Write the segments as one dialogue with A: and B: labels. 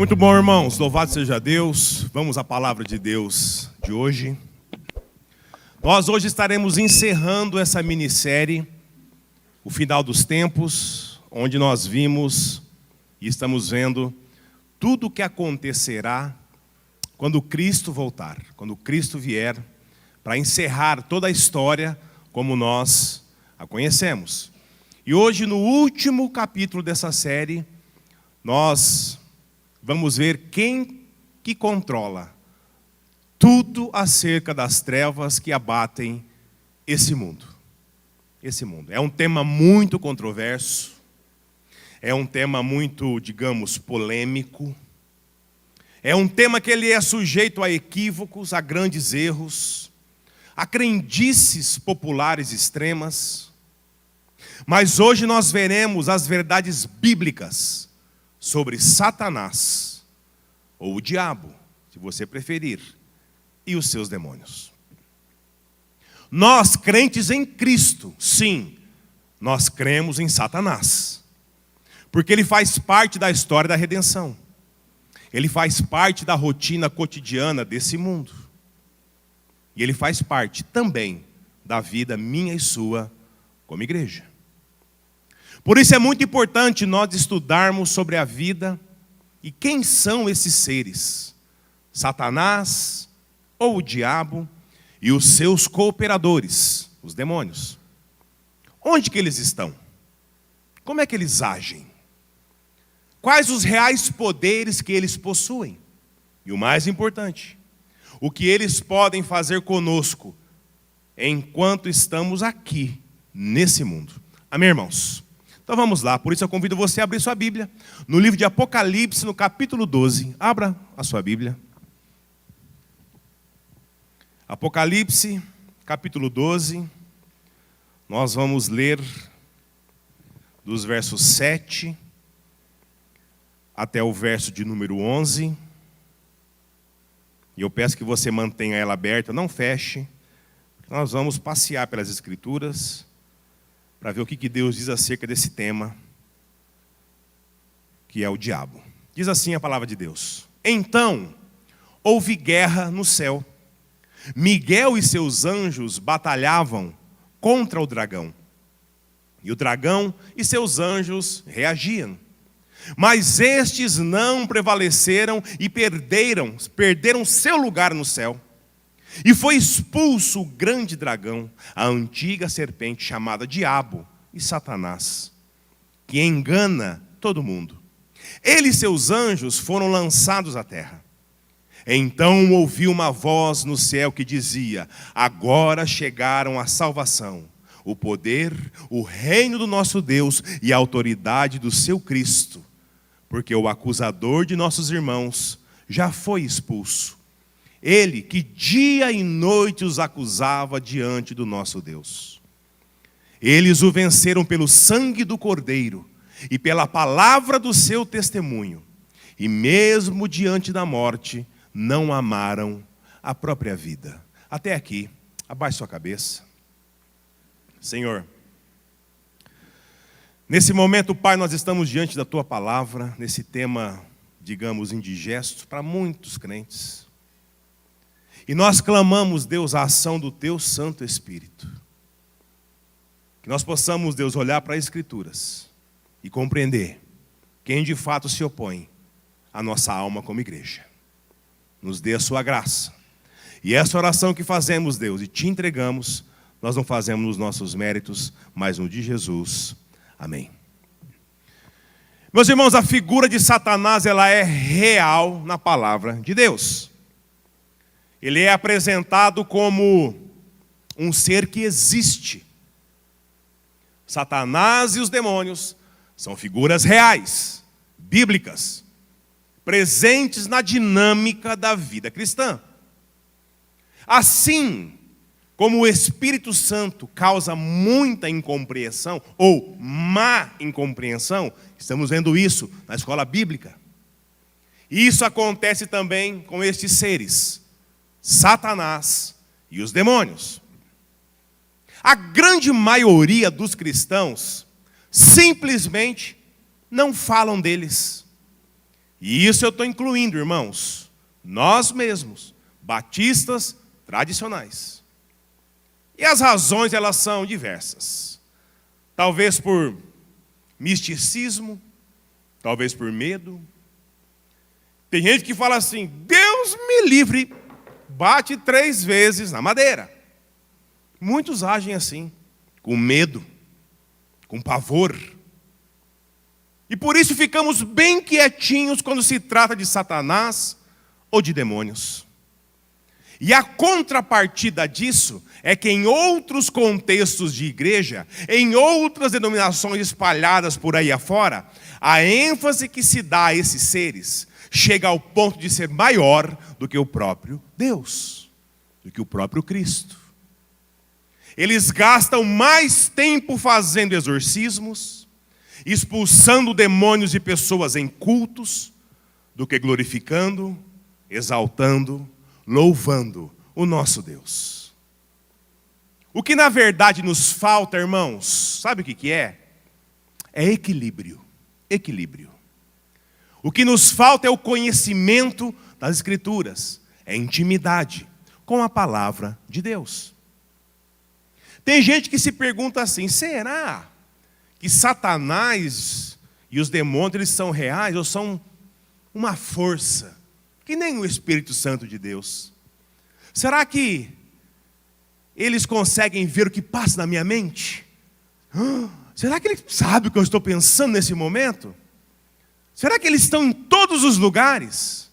A: Muito bom, irmãos. Louvado seja Deus. Vamos à palavra de Deus de hoje. Nós hoje estaremos encerrando essa minissérie, o final dos tempos, onde nós vimos e estamos vendo tudo o que acontecerá quando Cristo voltar, quando Cristo vier, para encerrar toda a história como nós a conhecemos. E hoje, no último capítulo dessa série, nós vamos ver quem que controla tudo acerca das trevas que abatem esse mundo. Esse mundo. É um tema muito controverso, é um tema muito, digamos, polêmico, é um tema que ele é sujeito a equívocos, a grandes erros, a crendices populares extremas. Mas hoje nós veremos as verdades bíblicas sobre Satanás, ou o diabo, se você preferir, e os seus demônios. Nós, crentes em Cristo, sim, nós cremos em Satanás, porque ele faz parte da história da redenção. Ele faz parte da rotina cotidiana desse mundo. E ele faz parte também da vida minha e sua como igreja. Por isso é muito importante nós estudarmos sobre a vida e quem são esses seres. Satanás, ou o diabo, e os seus cooperadores, os demônios. Onde que eles estão? Como é que eles agem? Quais os reais poderes que eles possuem? E o mais importante, o que eles podem fazer conosco enquanto estamos aqui, nesse mundo. Amém, irmãos? Então vamos lá, por isso eu convido você a abrir sua Bíblia, no livro de Apocalipse, no capítulo 12. Abra a sua Bíblia. Apocalipse, capítulo 12. Nós vamos ler dos versos 7 até o verso de número 11. E eu peço que você mantenha ela aberta, não feche. Nós vamos passear pelas Escrituras para ver o que Deus diz acerca desse tema, que é o diabo. Diz assim a palavra de Deus: Então houve guerra no céu. Miguel e seus anjos batalhavam contra o dragão. E o dragão e seus anjos reagiam. Mas estes não prevaleceram e perderam seu lugar no céu. E foi expulso o grande dragão, a antiga serpente chamada Diabo e Satanás, que engana todo mundo. Ele e seus anjos foram lançados à terra. Então ouvi uma voz no céu que dizia: Agora chegaram a salvação, o poder, o reino do nosso Deus e a autoridade do seu Cristo, porque o acusador de nossos irmãos já foi expulso. Ele que dia e noite os acusava diante do nosso Deus. Eles o venceram pelo sangue do Cordeiro e pela palavra do seu testemunho. E mesmo diante da morte, não amaram a própria vida. Até aqui, abaixe sua cabeça. Senhor, nesse momento, Pai, nós estamos diante da Tua palavra, nesse tema, digamos, indigesto para muitos crentes. E nós clamamos, Deus, a ação do Teu Santo Espírito. Que nós possamos, Deus, olhar para as Escrituras e compreender quem de fato se opõe à nossa alma como igreja. Nos dê a Sua graça. E essa oração que fazemos, Deus, e Te entregamos, nós não fazemos nos nossos méritos, mas no de Jesus. Amém. Meus irmãos, a figura de Satanás, ela é real na palavra de Deus. Ele é apresentado como um ser que existe. Satanás e os demônios são figuras reais, bíblicas, presentes na dinâmica da vida cristã. Assim como o Espírito Santo causa muita incompreensão, ou má incompreensão, estamos vendo isso na escola bíblica. Isso acontece também com estes seres, Satanás e os demônios. A grande maioria dos cristãos simplesmente não falam deles. E isso eu estou incluindo, irmãos, nós mesmos, batistas tradicionais. E as razões, elas são diversas. Talvez por misticismo, talvez por medo. Tem gente que fala assim: Deus me livre, bate 3 vezes na madeira. Muitos agem assim, com medo, com pavor. E por isso ficamos bem quietinhos quando se trata de Satanás ou de demônios. E a contrapartida disso é que em outros contextos de igreja, em outras denominações espalhadas por aí afora, a ênfase que se dá a esses seres chega ao ponto de ser maior do que o próprio Deus, do que o próprio Cristo. Eles gastam mais tempo fazendo exorcismos, expulsando demônios de pessoas em cultos, do que glorificando, exaltando, louvando o nosso Deus. O que na verdade nos falta, irmãos, sabe o que é? É equilíbrio. Equilíbrio. O que nos falta é o conhecimento das Escrituras, é intimidade com a palavra de Deus. Tem gente que se pergunta assim: será que Satanás e os demônios eles são reais ou são uma força, que nem o Espírito Santo de Deus? Será que eles conseguem ver o que passa na minha mente? Será que ele sabe o que eu estou pensando nesse momento? Será que eles estão em todos os lugares?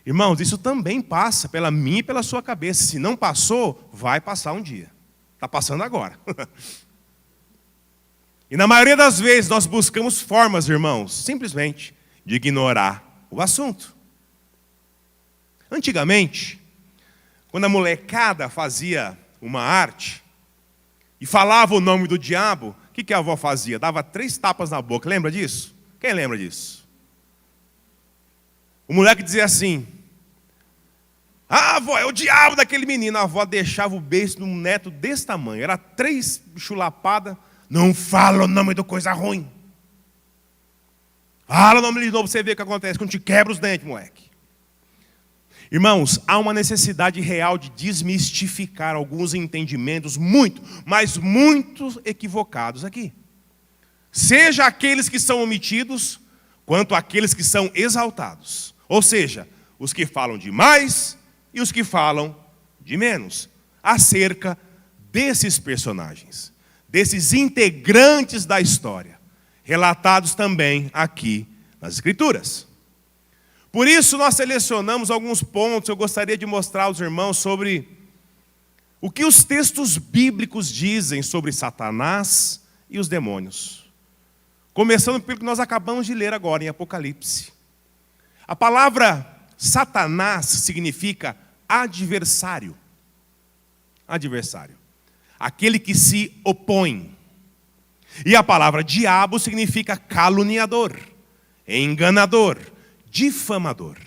A: Irmãos, isso também passa pela minha e pela sua cabeça. Se não passou, vai passar um dia. Está passando agora. E na maioria das vezes nós buscamos formas, irmãos, simplesmente de ignorar o assunto. Antigamente, quando a molecada fazia uma arte e falava o nome do diabo, o que a avó fazia? Dava 3 tapas na boca. Lembra disso? Quem lembra disso? O moleque dizia assim: ah, avó, é o diabo daquele menino. A avó deixava o beijo num neto desse tamanho. Era 3 chulapadas. Não fala o nome do coisa ruim. Fala o nome de novo, você vê o que acontece quando te quebra os dentes, moleque. Irmãos, há uma necessidade real de desmistificar alguns entendimentos muito, mas muito equivocados aqui. Seja aqueles que são omitidos, quanto aqueles que são exaltados. Ou seja, os que falam de mais e os que falam de menos, acerca desses personagens, desses integrantes da história, relatados também aqui nas Escrituras. Por isso nós selecionamos alguns pontos, eu gostaria de mostrar aos irmãos sobre o que os textos bíblicos dizem sobre Satanás e os demônios. Começando pelo que nós acabamos de ler agora em Apocalipse. A palavra Satanás significa adversário. Adversário. Aquele que se opõe. E a palavra diabo significa caluniador, enganador, difamador.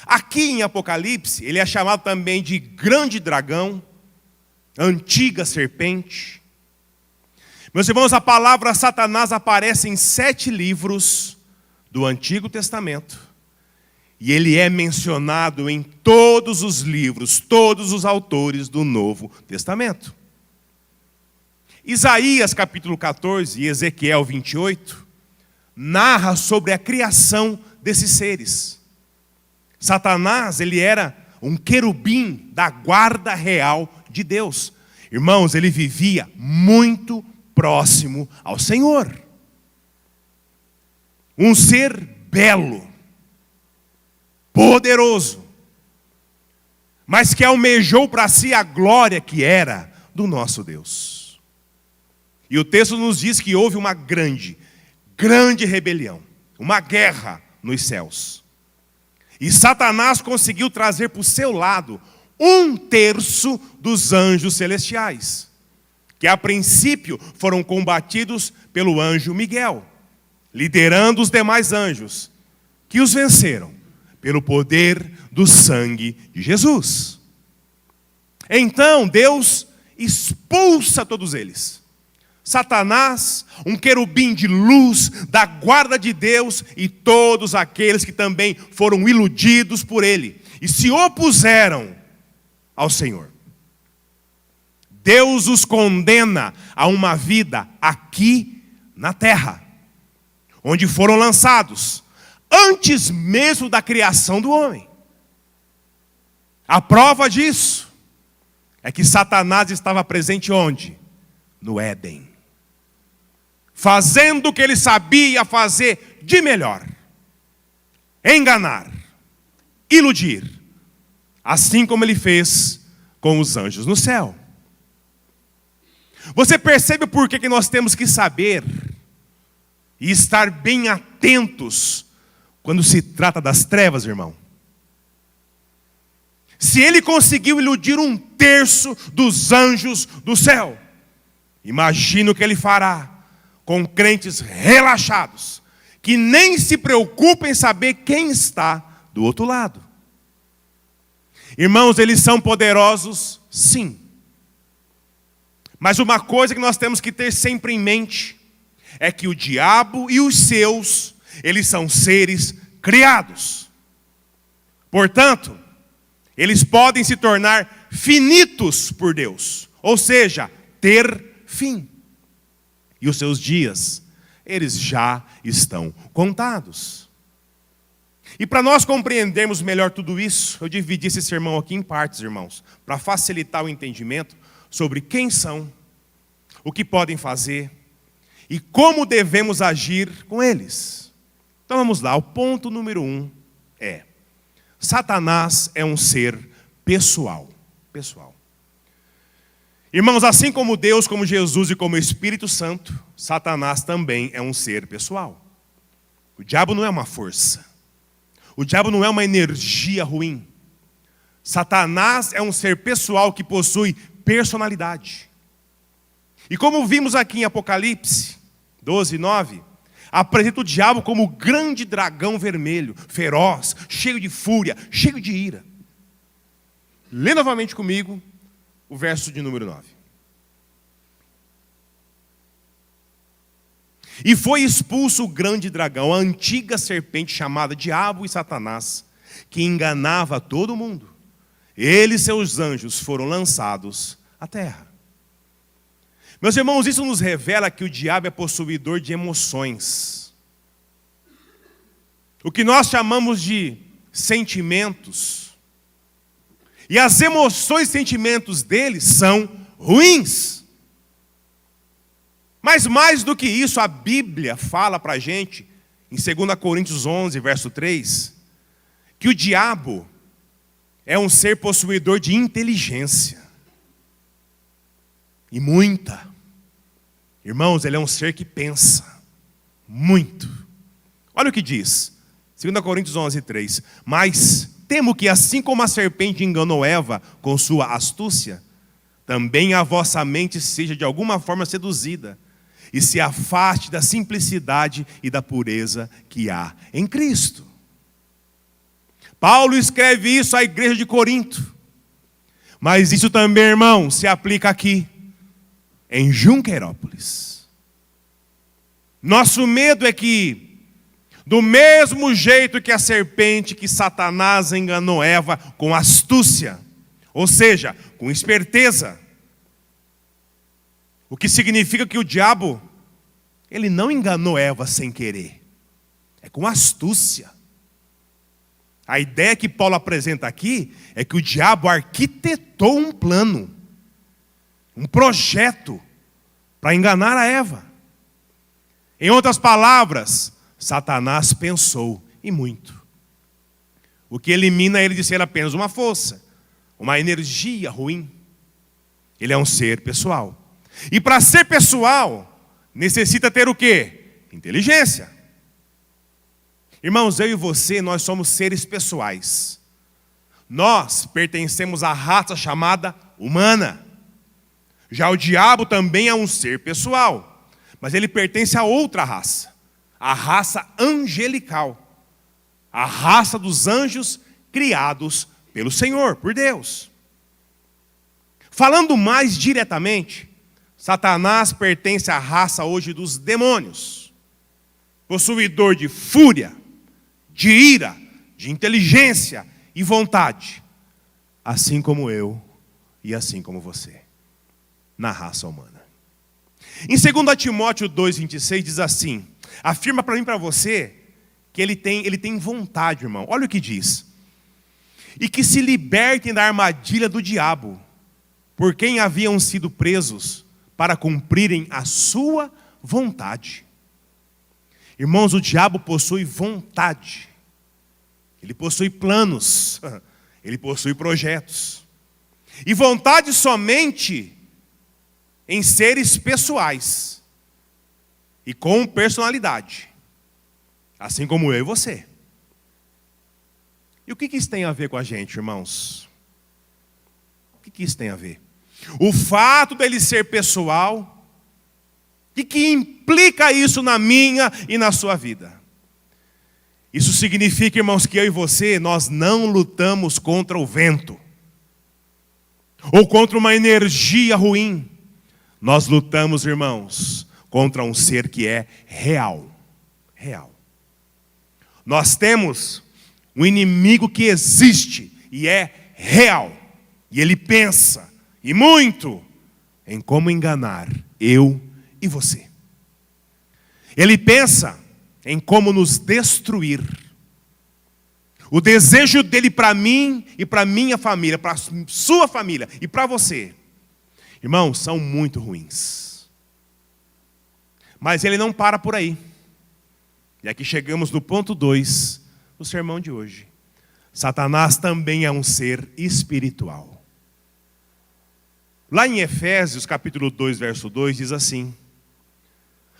A: Aqui em Apocalipse, ele é chamado também de grande dragão, antiga serpente. Meus irmãos, a palavra Satanás aparece em 7 livros do Antigo Testamento. E ele é mencionado em todos os livros, todos os autores do Novo Testamento. Isaías capítulo 14 e Ezequiel 28 narra sobre a criação desses seres. Satanás, ele era um querubim da guarda real de Deus. Irmãos, ele vivia muito próximo ao Senhor. Um ser belo, poderoso, mas que almejou para si a glória que era do nosso Deus. E o texto nos diz que houve uma grande rebelião, uma guerra nos céus. E Satanás conseguiu trazer para o seu lado 1/3 dos anjos celestiais, que a princípio foram combatidos pelo anjo Miguel, liderando os demais anjos, que os venceram pelo poder do sangue de Jesus. Então Deus expulsa todos eles. Satanás, um querubim de luz da guarda de Deus e todos aqueles que também foram iludidos por ele e se opuseram ao Senhor. Deus os condena a uma vida aqui na terra, onde foram lançados antes mesmo da criação do homem. A prova disso é que Satanás estava presente onde? No Éden. Fazendo o que ele sabia fazer de melhor. Enganar, iludir. Assim como ele fez com os anjos no céu. Você percebe por que nós temos que saber e estar bem atentos quando se trata das trevas, irmão? Se ele conseguiu iludir 1/3 dos anjos do céu, imagina o que ele fará com crentes relaxados, que nem se preocupam em saber quem está do outro lado. Irmãos, eles são poderosos, sim. Mas uma coisa que nós temos que ter sempre em mente é que o diabo e os seus, eles são seres criados. Portanto, eles podem se tornar finitos por Deus, ou seja, ter fim. E os seus dias, eles já estão contados. E para nós compreendermos melhor tudo isso, eu dividi esse sermão aqui em partes, irmãos, para facilitar o entendimento sobre quem são, o que podem fazer e como devemos agir com eles. Então vamos lá, o ponto número 1 é: Satanás é um ser pessoal. Irmãos, assim como Deus, como Jesus e como o Espírito Santo, Satanás também é um ser pessoal. O diabo não é uma força. O diabo não é uma energia ruim. Satanás é um ser pessoal que possui personalidade. E como vimos aqui em Apocalipse 12:9, apresenta o diabo como o grande dragão vermelho, feroz, cheio de fúria, cheio de ira. Lê novamente comigo o verso de número 9. E foi expulso o grande dragão, a antiga serpente chamada Diabo e Satanás, que enganava todo mundo. Ele e seus anjos foram lançados à terra. Meus irmãos, isso nos revela que o diabo é possuidor de emoções. O que nós chamamos de sentimentos. E as emoções e sentimentos dele são ruins. Mas mais do que isso, a Bíblia fala para a gente, em 2 Coríntios 11, verso 3, que o diabo é um ser possuidor de inteligência. E muita. Irmãos, ele é um ser que pensa muito. Olha o que diz, 2 Coríntios 11, 3. Mas temo que assim como a serpente enganou Eva com sua astúcia, também a vossa mente seja de alguma forma seduzida e se afaste da simplicidade e da pureza que há em Cristo. Paulo escreve isso à igreja de Corinto. Mas isso também, irmão, se aplica aqui, em Junqueirópolis. Nosso medo é que, do mesmo jeito que a serpente, que Satanás enganou Eva com astúcia, ou seja, com esperteza, o que significa que o diabo, ele não enganou Eva sem querer, é com astúcia. A ideia que Paulo apresenta aqui é que o diabo arquitetou um plano, um projeto para enganar a Eva. Em outras palavras, Satanás pensou e muito. O que elimina ele de ser apenas uma força, uma energia ruim. Ele é um ser pessoal. E para ser pessoal, necessita ter o quê? Inteligência. Irmãos, eu e você, nós somos seres pessoais. Nós pertencemos à raça chamada humana. Já o diabo também é um ser pessoal, mas ele pertence a outra raça, a raça angelical, a raça dos anjos criados pelo Senhor, por Deus. Falando mais diretamente, Satanás pertence à raça hoje dos demônios, possuidor de fúria, de ira, de inteligência e vontade, assim como eu e assim como você, na raça humana. Em 2 Timóteo 2,26 diz assim, afirma para mim e para você, que ele tem vontade, irmão. Olha o que diz. E que se libertem da armadilha do diabo, por quem haviam sido presos, para cumprirem a sua vontade. Irmãos, o diabo possui vontade. Ele possui planos. Ele possui projetos. E vontade somente em seres pessoais. E com personalidade. Assim como eu e você. E o que isso tem a ver com a gente, irmãos? O que isso tem a ver? O fato dele ser pessoal, o que implica isso na minha e na sua vida? Isso significa, irmãos, que eu e você, nós não lutamos contra o vento, ou contra uma energia ruim. Nós lutamos, irmãos, contra um ser que é real. Real. Nós temos um inimigo que existe e é real. E ele pensa, e muito, em como enganar eu e você. Ele pensa em como nos destruir. O desejo dele para mim e para minha família, para sua família e para você, irmãos, são muito ruins. Mas ele não para por aí. E aqui chegamos no ponto 2 do sermão de hoje. Satanás também é um ser espiritual. Lá em Efésios, capítulo 2, verso 2, diz assim: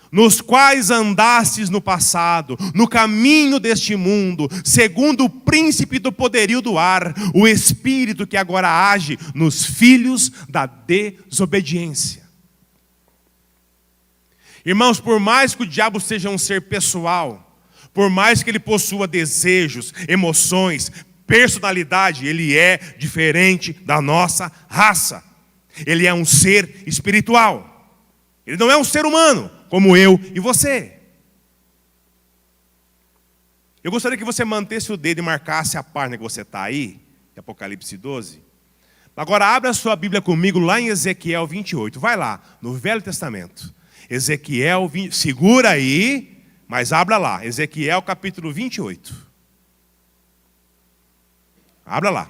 A: nos quais andastes no passado, no caminho deste mundo, segundo o príncipe do poderio do ar, o espírito que agora age nos filhos da desobediência. Irmãos, por mais que o diabo seja um ser pessoal, por mais que ele possua desejos, emoções, personalidade, ele é diferente da nossa raça. Ele é um ser espiritual. Ele não é um ser humano, como eu e você. Eu gostaria que você mantesse o dedo e marcasse a página que você está aí, Apocalipse 12. Agora abra a sua Bíblia comigo lá em Ezequiel 28. Vai lá, no Velho Testamento. Ezequiel 20, segura aí, mas abra lá. Ezequiel capítulo 28. Abra lá.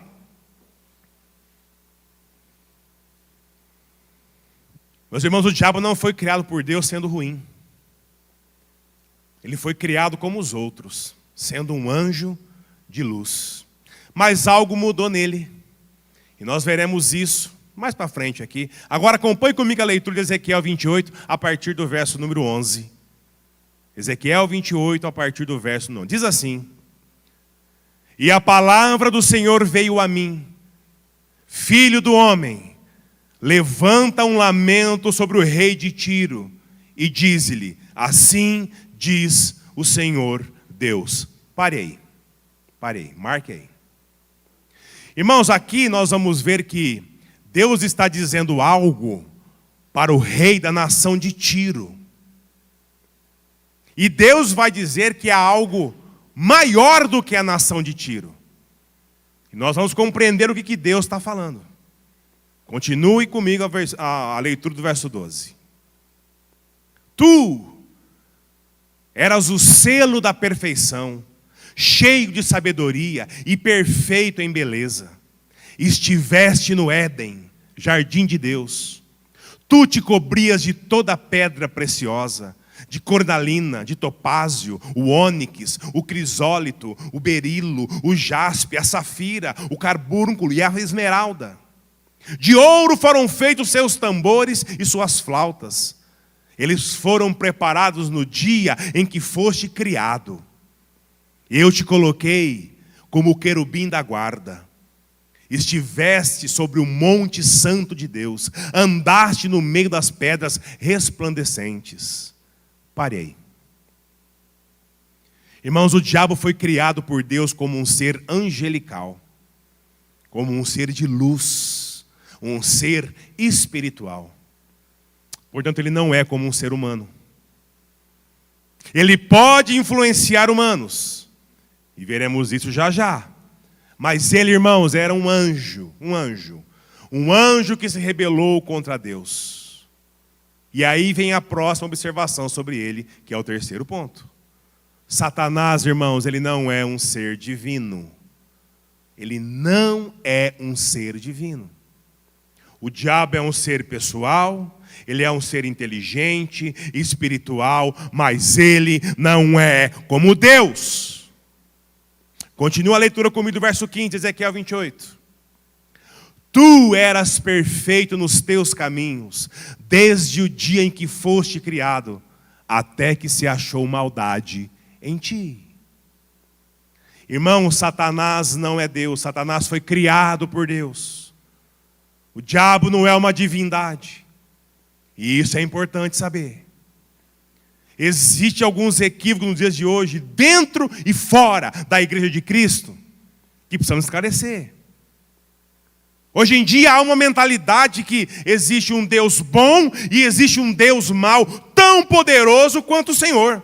A: Meus irmãos, o diabo não foi criado por Deus sendo ruim. Ele foi criado como os outros, sendo um anjo de luz. Mas algo mudou nele. E nós veremos isso mais para frente aqui. Agora acompanhe comigo a leitura de Ezequiel 28, a partir do verso número 11. Ezequiel 28, a partir do verso 9. Diz assim: e a palavra do Senhor veio a mim, filho do homem, levanta um lamento sobre o rei de Tiro e diz-lhe: assim diz o Senhor Deus. Parei, marque aí. Irmãos, aqui nós vamos ver que Deus está dizendo algo para o rei da nação de Tiro. E Deus vai dizer que há algo maior do que a nação de Tiro. E nós vamos compreender o que Deus está falando. Continue comigo a leitura do verso 12. Tu eras o selo da perfeição, cheio de sabedoria e perfeito em beleza. Estiveste no Éden, jardim de Deus. Tu te cobrias de toda pedra preciosa, de cornalina, de topázio, o ônix, o crisólito, o berilo, o jaspe, a safira, o carbúnculo e a esmeralda. De ouro foram feitos seus tambores e suas flautas. Eles foram preparados no dia em que foste criado. Eu te coloquei como o querubim da guarda. Estiveste sobre o monte santo de Deus. Andaste no meio das pedras resplandecentes. Parei. Irmãos, o diabo foi criado por Deus como um ser angelical, como um ser de luz, um ser espiritual. Portanto, ele não é como um ser humano. Ele pode influenciar humanos, e veremos isso já já. Mas ele, irmãos, era um anjo que se rebelou contra Deus. E aí vem a próxima observação sobre ele, que é o terceiro ponto. Satanás, irmãos, ele não é um ser divino. Ele não é um ser divino. O diabo é um ser pessoal, ele é um ser inteligente, espiritual, mas ele não é como Deus. Continua a leitura comigo do verso 15, Ezequiel 28. Tu eras perfeito nos teus caminhos, desde o dia em que foste criado, até que se achou maldade em ti. Irmão, Satanás não é Deus, Satanás foi criado por Deus. O diabo não é uma divindade. E isso é importante saber. Existem alguns equívocos nos dias de hoje, dentro e fora da igreja de Cristo, que precisamos esclarecer. Hoje em dia há uma mentalidade que existe um Deus bom e existe um Deus mau, tão poderoso quanto o Senhor.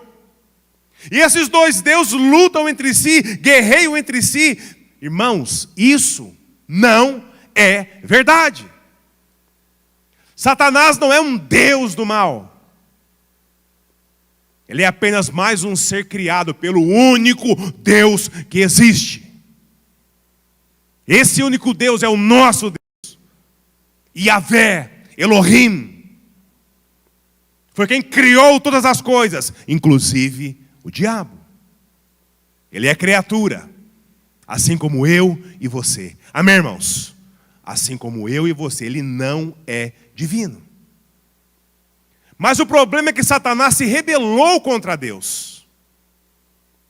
A: E esses dois deuses lutam entre si, guerreiam entre si. Irmãos, isso não é verdade. Satanás não é um Deus do mal. Ele é apenas mais um ser criado pelo único Deus que existe. Esse único Deus é o nosso Deus. Yahvé, Elohim. Foi quem criou todas as coisas, inclusive o diabo. Ele é criatura, assim como eu e você. Amém, irmãos? Assim como eu e você, ele não é divino. Mas o problema é que Satanás se rebelou contra Deus.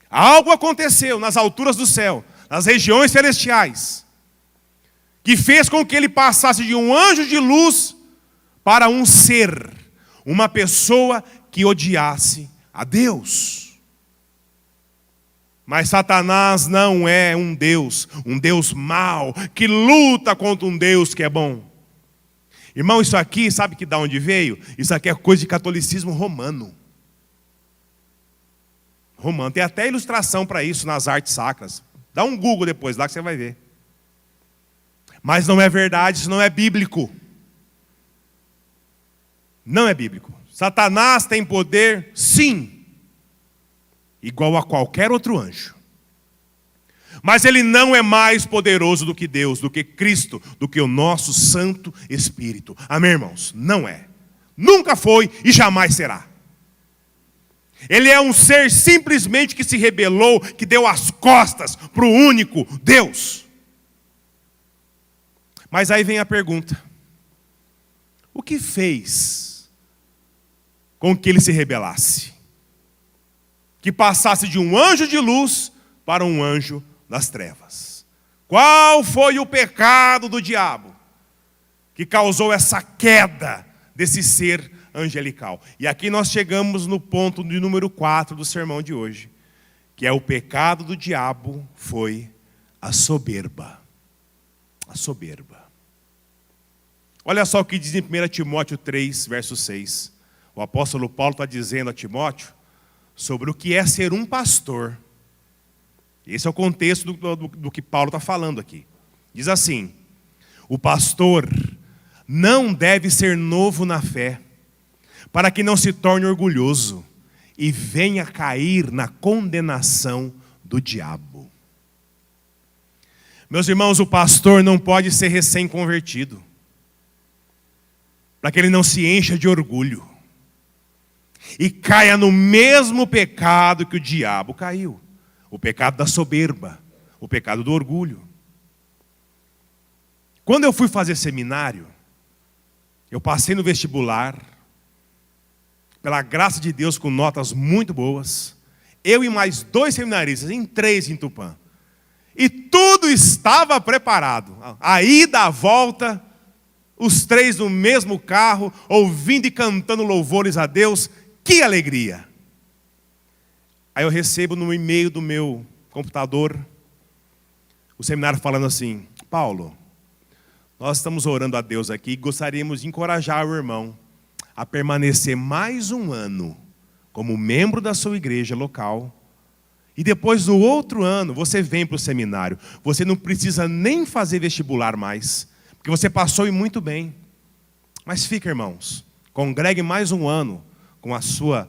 A: Algo aconteceu nas alturas do céu, nas regiões celestiais, que fez com que ele passasse de um anjo de luz para um ser, uma pessoa que odiasse a Deus. Mas Satanás não é um Deus mau, que luta contra um Deus que é bom. Irmão, isso aqui, sabe que de onde veio? Isso aqui é coisa de catolicismo romano. Romano, tem até ilustração para isso nas artes sacras. Dá um Google depois lá que você vai ver. Mas não é verdade, isso não é bíblico. Não é bíblico. Satanás tem poder, sim, igual a qualquer outro anjo. Mas ele não é mais poderoso do que Deus, do que Cristo, do que o nosso Santo Espírito. Amém, irmãos? Não é. Nunca foi e jamais será. Ele é um ser simplesmente que se rebelou, que deu as costas para o único Deus. Mas aí vem a pergunta: o que fez com que ele se rebelasse? Que passasse de um anjo de luz para um anjo das trevas. Qual foi o pecado do diabo que causou essa queda desse ser angelical? E aqui nós chegamos no ponto de número 4 do sermão de hoje, que é o pecado do diabo foi a soberba. A soberba. Olha só o que diz em 1 Timóteo 3, verso 6. O apóstolo Paulo está dizendo a Timóteo sobre o que é ser um pastor. Esse é o contexto do que Paulo está falando aqui. Diz assim: o pastor não deve ser novo na fé, para que não se torne orgulhoso e venha cair na condenação do diabo. Meus irmãos, o pastor não pode ser recém-convertido, para que ele não se encha de orgulho e caia no mesmo pecado que o diabo caiu. O pecado da soberba, o pecado do orgulho. Quando eu fui fazer seminário, eu passei no vestibular, pela graça de Deus, com notas muito boas. Eu e mais 2 seminaristas, em 3 em Tupã. E tudo estava preparado. A ida, a volta, os 3 no mesmo carro, ouvindo e cantando louvores a Deus. Que alegria! Aí eu recebo no e-mail do meu computador o seminário falando assim: Paulo, nós estamos orando a Deus aqui e gostaríamos de encorajar o irmão a permanecer mais um ano como membro da sua igreja local. E depois, no outro ano, você vem para o seminário. Você não precisa nem fazer vestibular mais, porque você passou e muito bem. Mas fica, irmãos, congregue mais um ano com a sua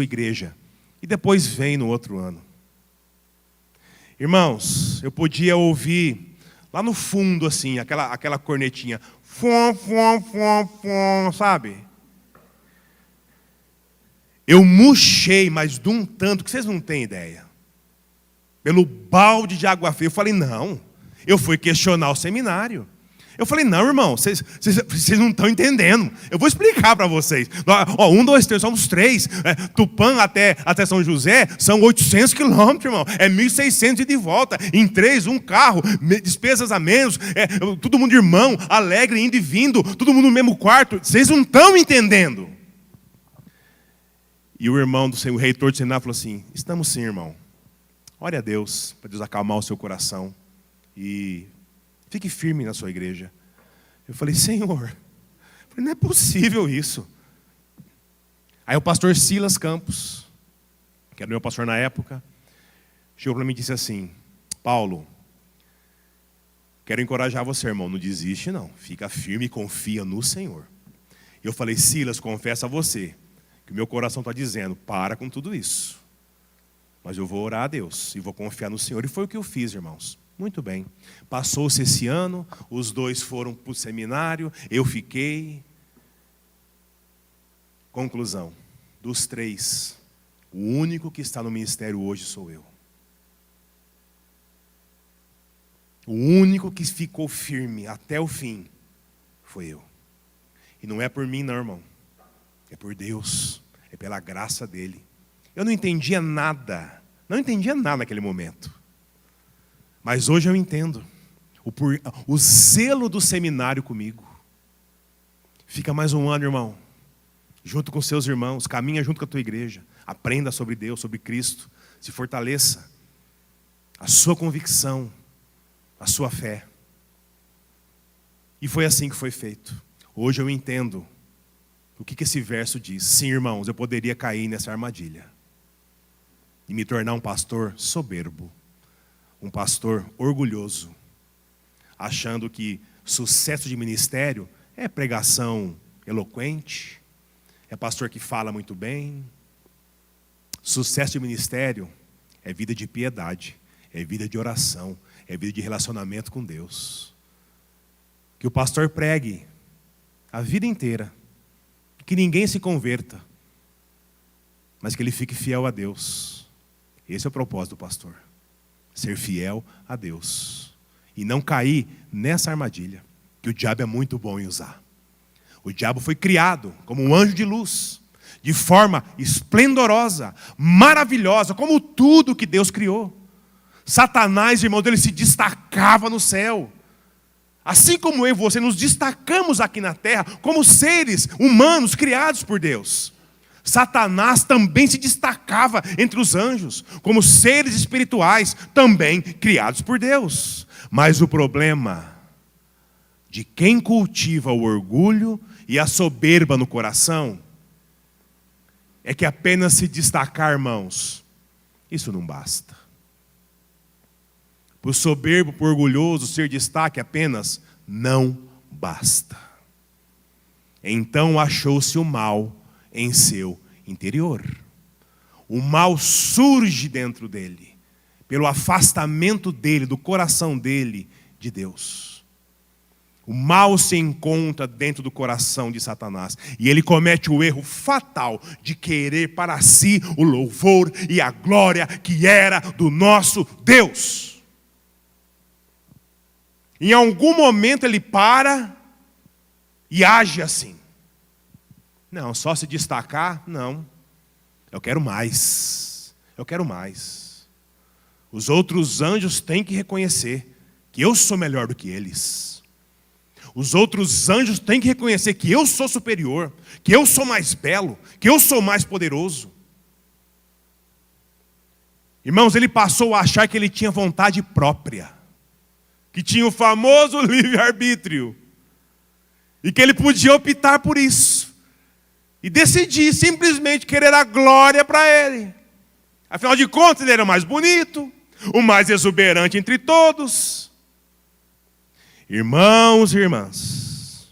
A: igreja. E depois vem no outro ano. Irmãos, eu podia ouvir lá no fundo, assim, aquela cornetinha. Fom, fom, fom, fom, sabe? Eu murchei, mas de um tanto que vocês não têm ideia. Pelo balde de água fria. Eu falei, não. Eu fui questionar o seminário. Eu falei, não, irmão, vocês não estão entendendo. Eu vou explicar para vocês. 1, 2, 3, somos 3. Tupã até São José são 800 quilômetros, irmão. É 1.600 e de volta. Em 3, um carro, despesas a menos. Todo mundo irmão, alegre, indo e vindo. Todo mundo no mesmo quarto. Vocês não estão entendendo. E o irmão, o reitor do seminário falou assim, estamos sim, irmão. Ore a Deus, para Deus acalmar o seu coração. E fique firme na sua igreja. Eu falei, Senhor, não é possível isso. Aí o pastor Silas Campos, que era meu pastor na época, chegou para mim e disse assim, Paulo, quero encorajar você, irmão, não desiste não. Fica firme e confia no Senhor. Eu falei, Silas, confesso a você, que o meu coração está dizendo, para com tudo isso. Mas eu vou orar a Deus e vou confiar no Senhor. E foi o que eu fiz, irmãos. Muito bem. Passou-se esse ano, os dois foram para o seminário, eu fiquei. Conclusão, dos 3, o único que está no ministério hoje sou eu. O único que ficou firme até o fim foi eu. E não é por mim não, irmão. É por Deus, é pela graça dele. Eu não entendia nada naquele momento. Mas hoje eu entendo o zelo do seminário comigo. Fica mais um ano, irmão, junto com seus irmãos, caminha junto com a tua igreja, aprenda sobre Deus, sobre Cristo, se fortaleça a sua convicção, a sua fé. E foi assim que foi feito. Hoje eu entendo o que esse verso diz. Sim, irmãos, eu poderia cair nessa armadilha e me tornar um pastor soberbo, um pastor orgulhoso, achando que sucesso de ministério é pregação eloquente, é pastor que fala muito bem. Sucesso de ministério é vida de piedade, é vida de oração, é vida de relacionamento com Deus. Que o pastor pregue a vida inteira, que ninguém se converta, mas que ele fique fiel a Deus. Esse é o propósito do pastor. Ser fiel a Deus. E não cair nessa armadilha, que o diabo é muito bom em usar. O diabo foi criado como um anjo de luz, de forma esplendorosa, maravilhosa, como tudo que Deus criou. Satanás, irmão dele, se destacava no céu. Assim como eu e você nos destacamos aqui na terra, como seres humanos criados por Deus. Satanás também se destacava entre os anjos, como seres espirituais também criados por Deus. Mas o problema de quem cultiva o orgulho e a soberba no coração é que apenas se destacar, irmãos, isso não basta. Para o soberbo, para o orgulhoso, ser destaque apenas não basta. Então achou-se o mal em seu interior. O mal surge dentro dele, pelo afastamento dele, do coração dele, de Deus. O mal se encontra dentro do coração de Satanás. E ele comete o erro fatal de querer para si o louvor e a glória que era do nosso Deus. Em algum momento ele para e age assim. Não, só se destacar? Não. Eu quero mais. Eu quero mais. Os outros anjos têm que reconhecer que eu sou melhor do que eles. Os outros anjos têm que reconhecer que eu sou superior, que eu sou mais belo, que eu sou mais poderoso. Irmãos, ele passou a achar que ele tinha vontade própria, que tinha o famoso livre-arbítrio, e que ele podia optar por isso. e decidir simplesmente querer a glória para ele. Afinal de contas, ele era o mais bonito, o mais exuberante entre todos. Irmãos e irmãs,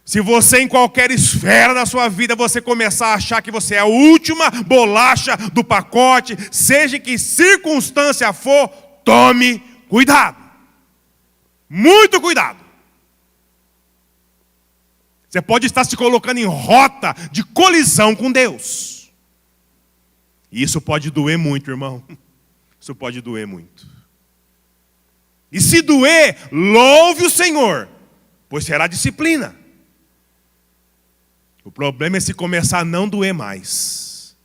A: se você em qualquer esfera da sua vida você começar a achar que você é a última bolacha do pacote, seja em que circunstância for, tome cuidado. Muito cuidado. Você pode estar se colocando em rota de colisão com Deus. E isso pode doer muito, irmão. Isso pode doer muito. E se doer, louve o Senhor, pois será disciplina. O problema é se começar a não doer mais.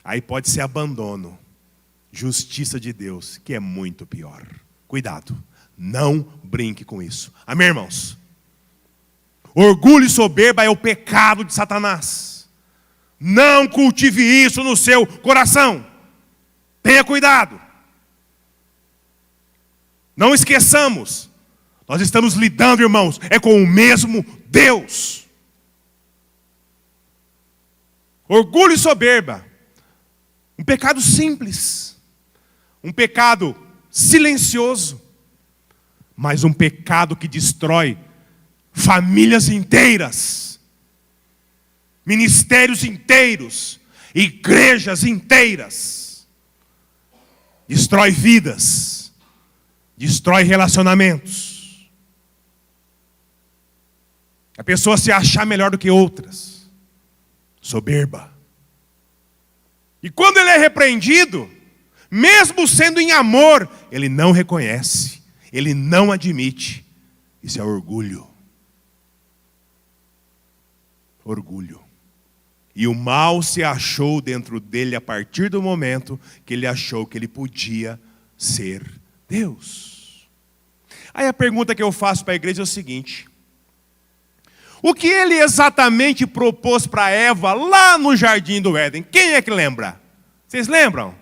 A: Aí pode ser abandono. Justiça de Deus, que é muito pior. Cuidado, não brinque com isso. Amém, irmãos? Orgulho e soberba é o pecado de Satanás. Não cultive isso no seu coração. Tenha cuidado. Não esqueçamos, nós estamos lidando, irmãos, é com o mesmo Deus. Orgulho e soberba, um pecado simples, um pecado silencioso, mas um pecado que destrói famílias inteiras, ministérios inteiros, igrejas inteiras, destrói vidas, destrói relacionamentos. A pessoa se achar melhor do que outras, soberba. E quando ele é repreendido, mesmo sendo em amor, ele não reconhece, ele não admite. Isso é orgulho. Orgulho. E o mal se achou dentro dele a partir do momento que ele achou que ele podia ser Deus. Aí a pergunta que eu faço para a igreja é o seguinte: o que ele exatamente propôs para Eva lá no jardim do Éden? Quem é que lembra? Vocês lembram?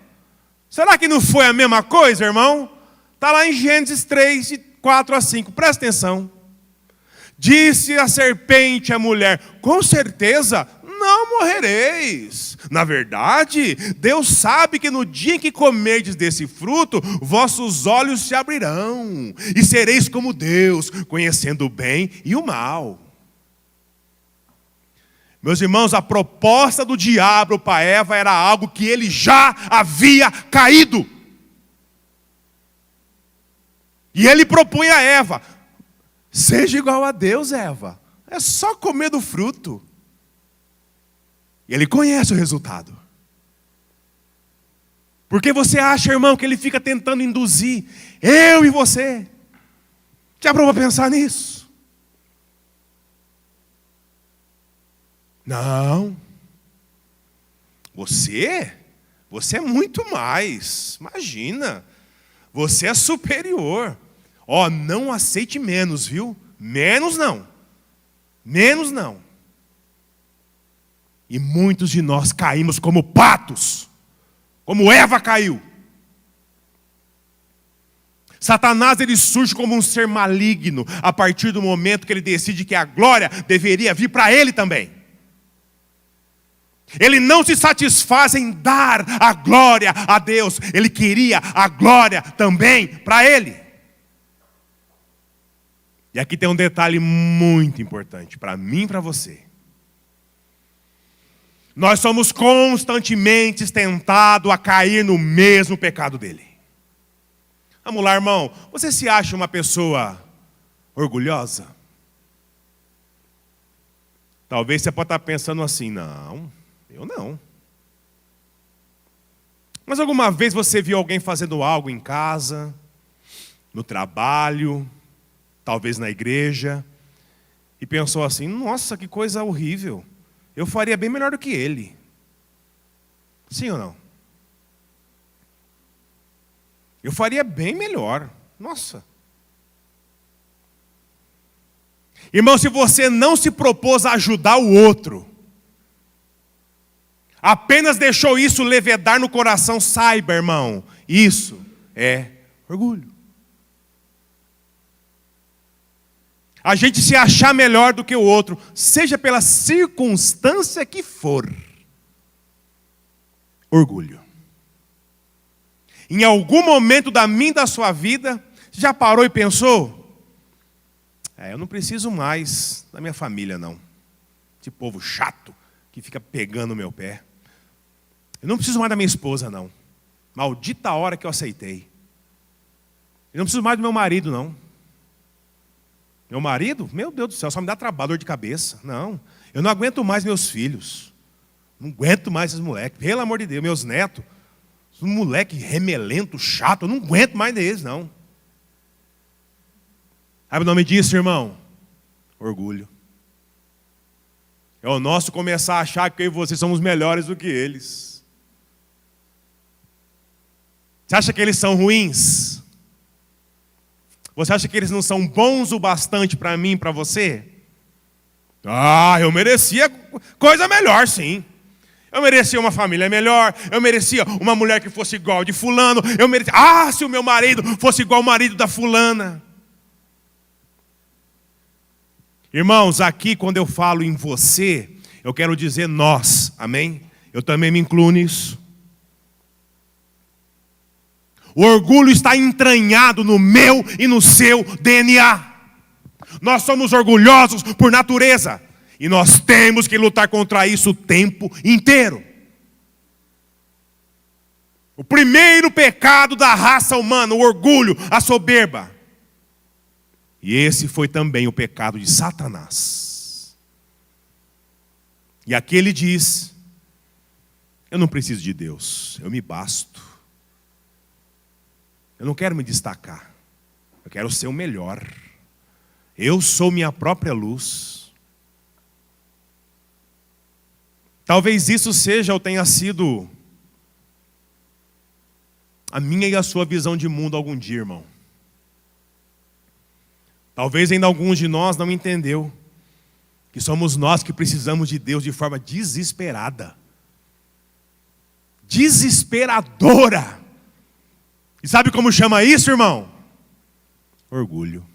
A: Será que não foi a mesma coisa, irmão? Está lá em Gênesis 3, de 4 a 5. Presta atenção. Disse a serpente à mulher: com certeza não morrereis. Na verdade, Deus sabe que no dia em que comerdes desse fruto, vossos olhos se abrirão, e sereis como Deus, conhecendo o bem e o mal. Meus irmãos, a proposta do diabo para Eva era algo que ele já havia caído. E ele propõe a Eva: seja igual a Deus, Eva. É só comer do fruto. E ele conhece o resultado. Porque você acha, irmão, que ele fica tentando induzir eu e você? Já parou para pensar nisso? Não. Você é muito mais. Imagina. Você é superior. Ó, não aceite menos, viu? Menos não. Menos não. E muitos de nós caímos como patos, como Eva caiu. Satanás, ele surge como um ser maligno a partir do momento que ele decide que a glória deveria vir para ele também. Ele não se satisfaz em dar a glória a Deus, ele queria a glória também para ele. E aqui tem um detalhe muito importante para mim e para você. Nós somos constantemente tentados a cair no mesmo pecado dele. Vamos lá, irmão. Você se acha uma pessoa orgulhosa? Talvez você possa estar pensando assim: não, eu não. Mas alguma vez você viu alguém fazendo algo em casa, no trabalho, talvez na igreja, e pensou assim: nossa, que coisa horrível. Eu faria bem melhor do que ele. Sim ou não? Eu faria bem melhor. Nossa. Irmão, se você não se propôs a ajudar o outro, apenas deixou isso levedar no coração, saiba, irmão, isso é orgulho. A gente se achar melhor do que o outro, seja pela circunstância que for. Orgulho. Em algum momento da minha e da sua vida, já parou e pensou? Eu não preciso mais da minha família, não. Esse povo chato que fica pegando o meu pé. Eu não preciso mais da minha esposa, não. Maldita hora que eu aceitei. Eu não preciso mais do meu marido, não. Meu marido? Meu Deus do céu, só me dá trabalho, dor de cabeça. Não, eu não aguento mais meus filhos. Não aguento mais esses moleques. Pelo amor de Deus, meus netos. Um moleque remelento, chato, eu não aguento mais deles, não. Sabe o nome disso, irmão? Orgulho. É o nosso começar a achar que eu e você somos melhores do que eles. Você acha que eles são ruins? Você acha que eles não são bons o bastante para mim e para você? Eu merecia coisa melhor, sim. Eu merecia uma família melhor, eu merecia uma mulher que fosse igual de fulano, eu merecia... se o meu marido fosse igual ao marido da fulana. Irmãos, aqui quando eu falo em você, eu quero dizer nós, amém? Eu também me incluo nisso. O orgulho está entranhado no meu e no seu DNA. Nós somos orgulhosos por natureza. E nós temos que lutar contra isso o tempo inteiro. O primeiro pecado da raça humana, o orgulho, a soberba. E esse foi também o pecado de Satanás. E aqui ele diz: eu não preciso de Deus, eu me basto. Eu não quero me destacar, eu quero ser o melhor. Eu sou minha própria luz. Talvez isso seja ou tenha sido a minha e a sua visão de mundo algum dia, irmão. Talvez ainda alguns de nós não entendeu que somos nós que precisamos de Deus de forma desesperada. Desesperadora. E sabe como chama isso, irmão? Orgulho.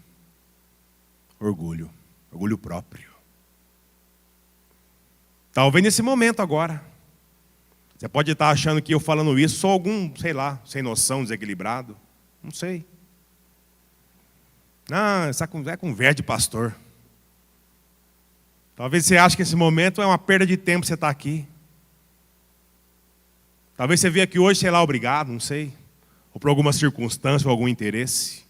A: Orgulho. Orgulho próprio. Talvez nesse momento agora, você pode estar achando que eu falando isso sou algum, sei lá, sem noção, desequilibrado. Não sei. Essa é conversa de pastor. Talvez você ache que esse momento é uma perda de tempo você estar aqui. Talvez você veja aqui hoje, sei lá, obrigado, não sei. Ou por alguma circunstância ou algum interesse.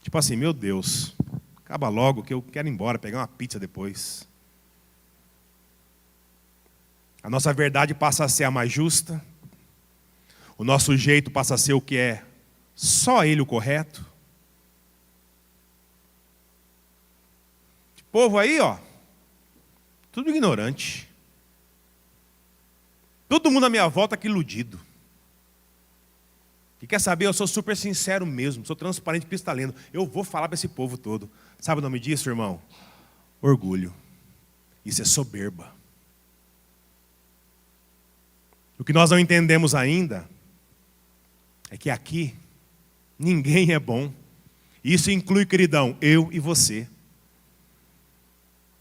A: Tipo assim, meu Deus, acaba logo que eu quero ir embora, pegar uma pizza depois. A nossa verdade passa a ser a mais justa. O nosso jeito passa a ser o que é só ele o correto. Esse povo aí, tudo ignorante. Todo mundo à minha volta aqui iludido. E quer saber, eu sou super sincero mesmo, sou transparente, cristalino. Eu vou falar para esse povo todo. Sabe o nome disso, irmão? Orgulho. Isso é soberba. O que nós não entendemos ainda é que aqui ninguém é bom. Isso inclui, queridão, eu e você.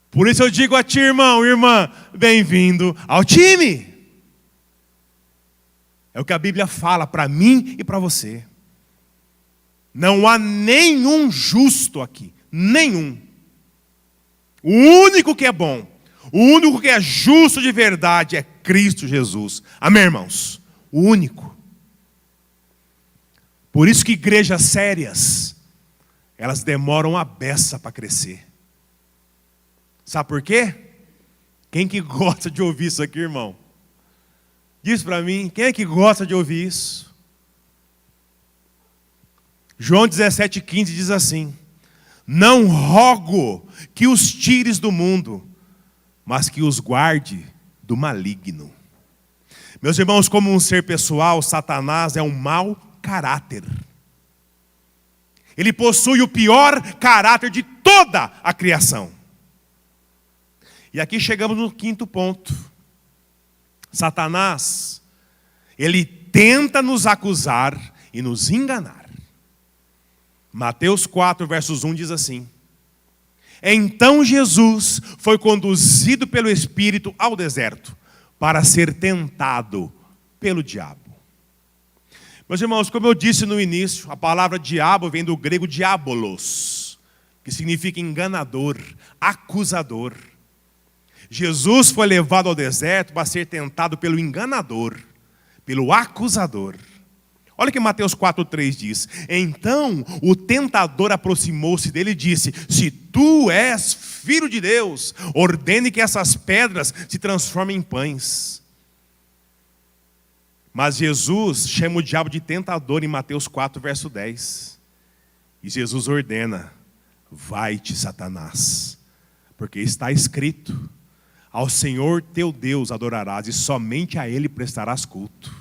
A: Por isso eu digo a ti, irmão, irmã, bem-vindo ao time. É o que a Bíblia fala para mim e para você. Não há nenhum justo aqui, nenhum. O único que é bom, o único que é justo de verdade é Cristo Jesus. Amém, irmãos? O único. Por isso que igrejas sérias, elas demoram a beça para crescer. Sabe por quê? Quem que gosta de ouvir isso aqui, irmão? Diz para mim, quem é que gosta de ouvir isso? João 17,15 diz assim: não rogo que os tires do mundo, mas que os guarde do maligno. Meus irmãos, como um ser pessoal, Satanás é um mau caráter. Ele possui o pior caráter de toda a criação. E aqui chegamos no quinto ponto. Satanás, ele tenta nos acusar e nos enganar. Mateus 4, versos 1 diz assim: Então Jesus foi conduzido pelo Espírito ao deserto para ser tentado pelo diabo. Meus irmãos, como eu disse no início, a palavra diabo vem do grego diabolos, que significa enganador, acusador. Jesus foi levado ao deserto para ser tentado pelo enganador, pelo acusador. Olha o que Mateus 4,3 diz. Então o tentador aproximou-se dele e disse: se tu és filho de Deus, ordene que essas pedras se transformem em pães. Mas Jesus chama o diabo de tentador em Mateus 4, verso 10. E Jesus ordena: vai-te, Satanás, porque está escrito: ao Senhor teu Deus adorarás e somente a Ele prestarás culto.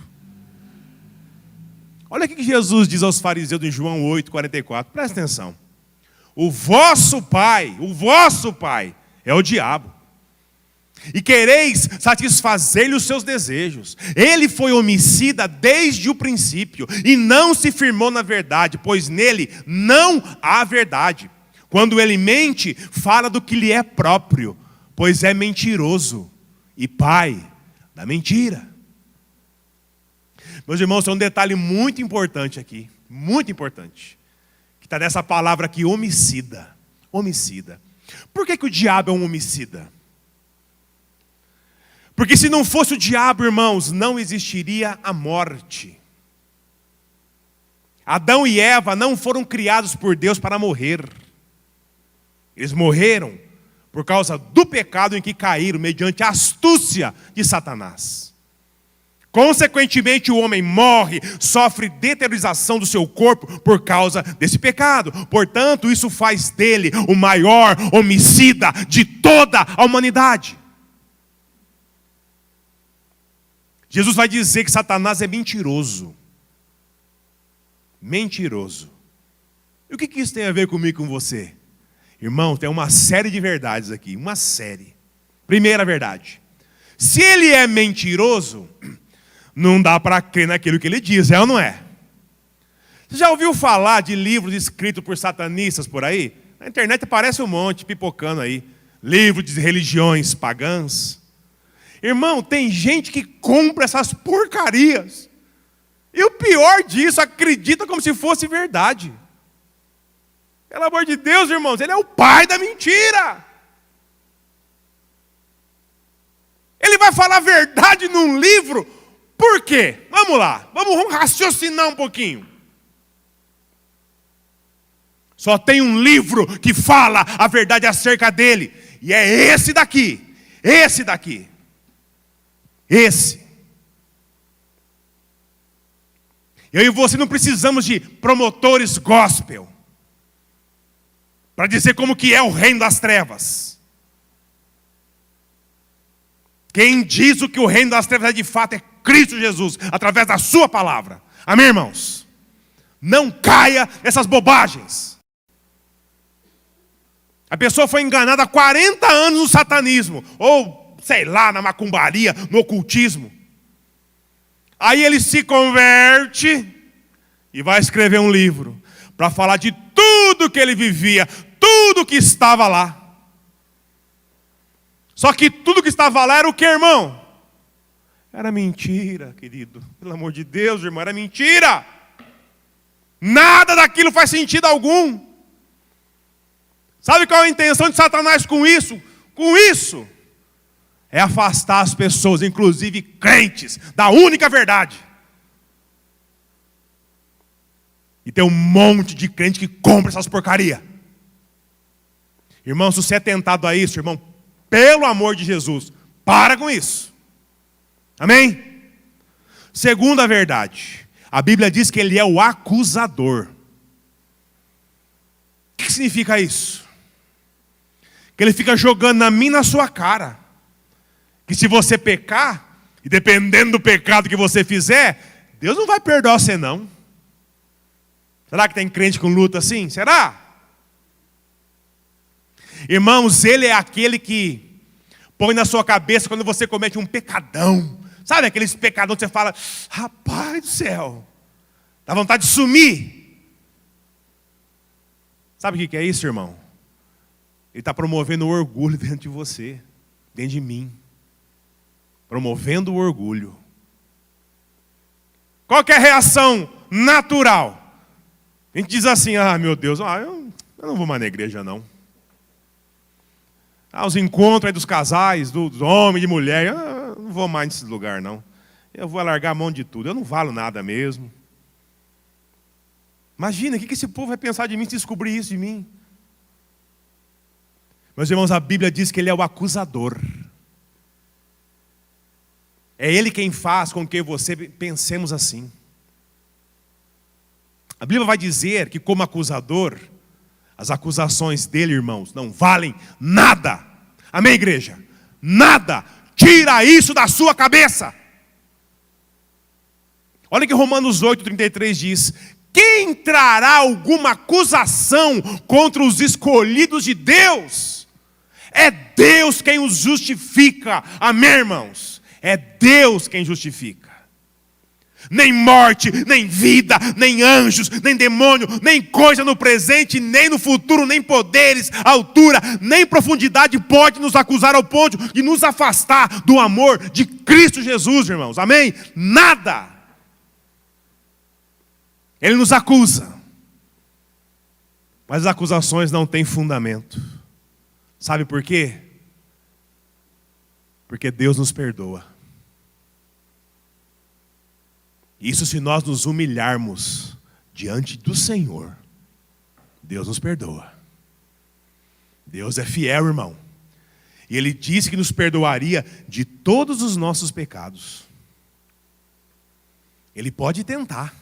A: Olha o que Jesus diz aos fariseus em João 8, 44. Presta atenção. O vosso pai é o diabo. E quereis satisfazer-lhe os seus desejos. Ele foi homicida desde o princípio e não se firmou na verdade, pois nele não há verdade. Quando ele mente, fala do que lhe é próprio, pois é mentiroso e pai da mentira. Meus irmãos, tem um detalhe muito importante aqui, muito importante, que está nessa palavra aqui, homicida. Homicida. Por que o diabo é um homicida? Porque se não fosse o diabo, irmãos, não existiria a morte. Adão e Eva não foram criados por Deus para morrer. Eles morreram por causa do pecado em que caíram, mediante a astúcia de Satanás. Consequentemente, o homem morre, sofre deteriorização do seu corpo por causa desse pecado. Portanto, isso faz dele o maior homicida de toda a humanidade. Jesus vai dizer que Satanás é mentiroso. Mentiroso. E o que isso tem a ver comigo e com você? Irmão, tem uma série de verdades aqui, uma série. Primeira verdade: se ele é mentiroso, não dá para crer naquilo que ele diz, é ou não é? Você já ouviu falar de livros escritos por satanistas por aí? Na internet aparece um monte, pipocando aí. Livros de religiões pagãs. Irmão, tem gente que compra essas porcarias. E o pior disso, acredita como se fosse verdade. Pelo amor de Deus, irmãos, ele é o pai da mentira. Ele vai falar a verdade num livro. Por quê? Vamos lá, vamos raciocinar um pouquinho. Só tem um livro que fala a verdade acerca dele. E é esse daqui. Esse daqui. Esse. Eu e você não precisamos de promotores gospel para dizer como que é o reino das trevas. Quem diz o que o reino das trevas é de fato é Cristo Jesus, através da sua palavra. Amém, irmãos? Não caia nessas bobagens. A pessoa foi enganada há 40 anos no satanismo, ou sei lá, na macumbaria, no ocultismo. Aí ele se converte e vai escrever um livro para falar de tudo que ele vivia, tudo que estava lá. Só que tudo que estava lá era o que, irmão? Era mentira, querido. Pelo amor de Deus, irmão, era mentira. Nada daquilo faz sentido algum. Sabe qual é a intenção de Satanás com isso? Com isso é afastar as pessoas, inclusive crentes, da única verdade. E tem um monte de crente que compra essas porcaria. Irmão, se você é tentado a isso, irmão, pelo amor de Jesus, para com isso. Amém? Segunda verdade, a Bíblia diz que ele é o acusador. O que significa isso? Que ele fica jogando na minha e na sua cara. Que se você pecar, e dependendo do pecado que você fizer, Deus não vai perdoar você não. Será que tem crente com luta assim? Será? Irmãos, ele é aquele que põe na sua cabeça quando você comete um pecadão. Sabe aqueles pecadão que você fala, rapaz do céu, dá vontade de sumir. Sabe o que é isso, irmão? Ele está promovendo o orgulho dentro de você, dentro de mim. Promovendo o orgulho. Qual que é a reação natural? A gente diz assim, meu Deus, eu não vou mais na igreja não. Os encontros aí dos casais, dos homens e de mulher, eu não vou mais nesse lugar não. Eu vou largar a mão de tudo, eu não valo nada mesmo. Imagina, o que esse povo vai pensar de mim se descobrir isso de mim? Meus irmãos, a Bíblia diz que ele é o acusador. É ele quem faz com que você pensemos assim. A Bíblia vai dizer que como acusador, as acusações dele, irmãos, não valem nada. Amém, igreja? Nada. Tira isso da sua cabeça. Olha que Romanos 8:33 diz: quem trará alguma acusação contra os escolhidos de Deus? É Deus quem os justifica. Amém, irmãos? É Deus quem justifica. Nem morte, nem vida, nem anjos, nem demônio, nem coisa no presente, nem no futuro, nem poderes, altura, nem profundidade pode nos acusar ao ponto de nos afastar do amor de Cristo Jesus, irmãos. Amém? Nada. Ele nos acusa. Mas as acusações não têm fundamento. Sabe por quê? Porque Deus nos perdoa. Isso se nós nos humilharmos diante do Senhor, Deus nos perdoa. Deus é fiel, irmão. E Ele disse que nos perdoaria de todos os nossos pecados. Ele pode tentar.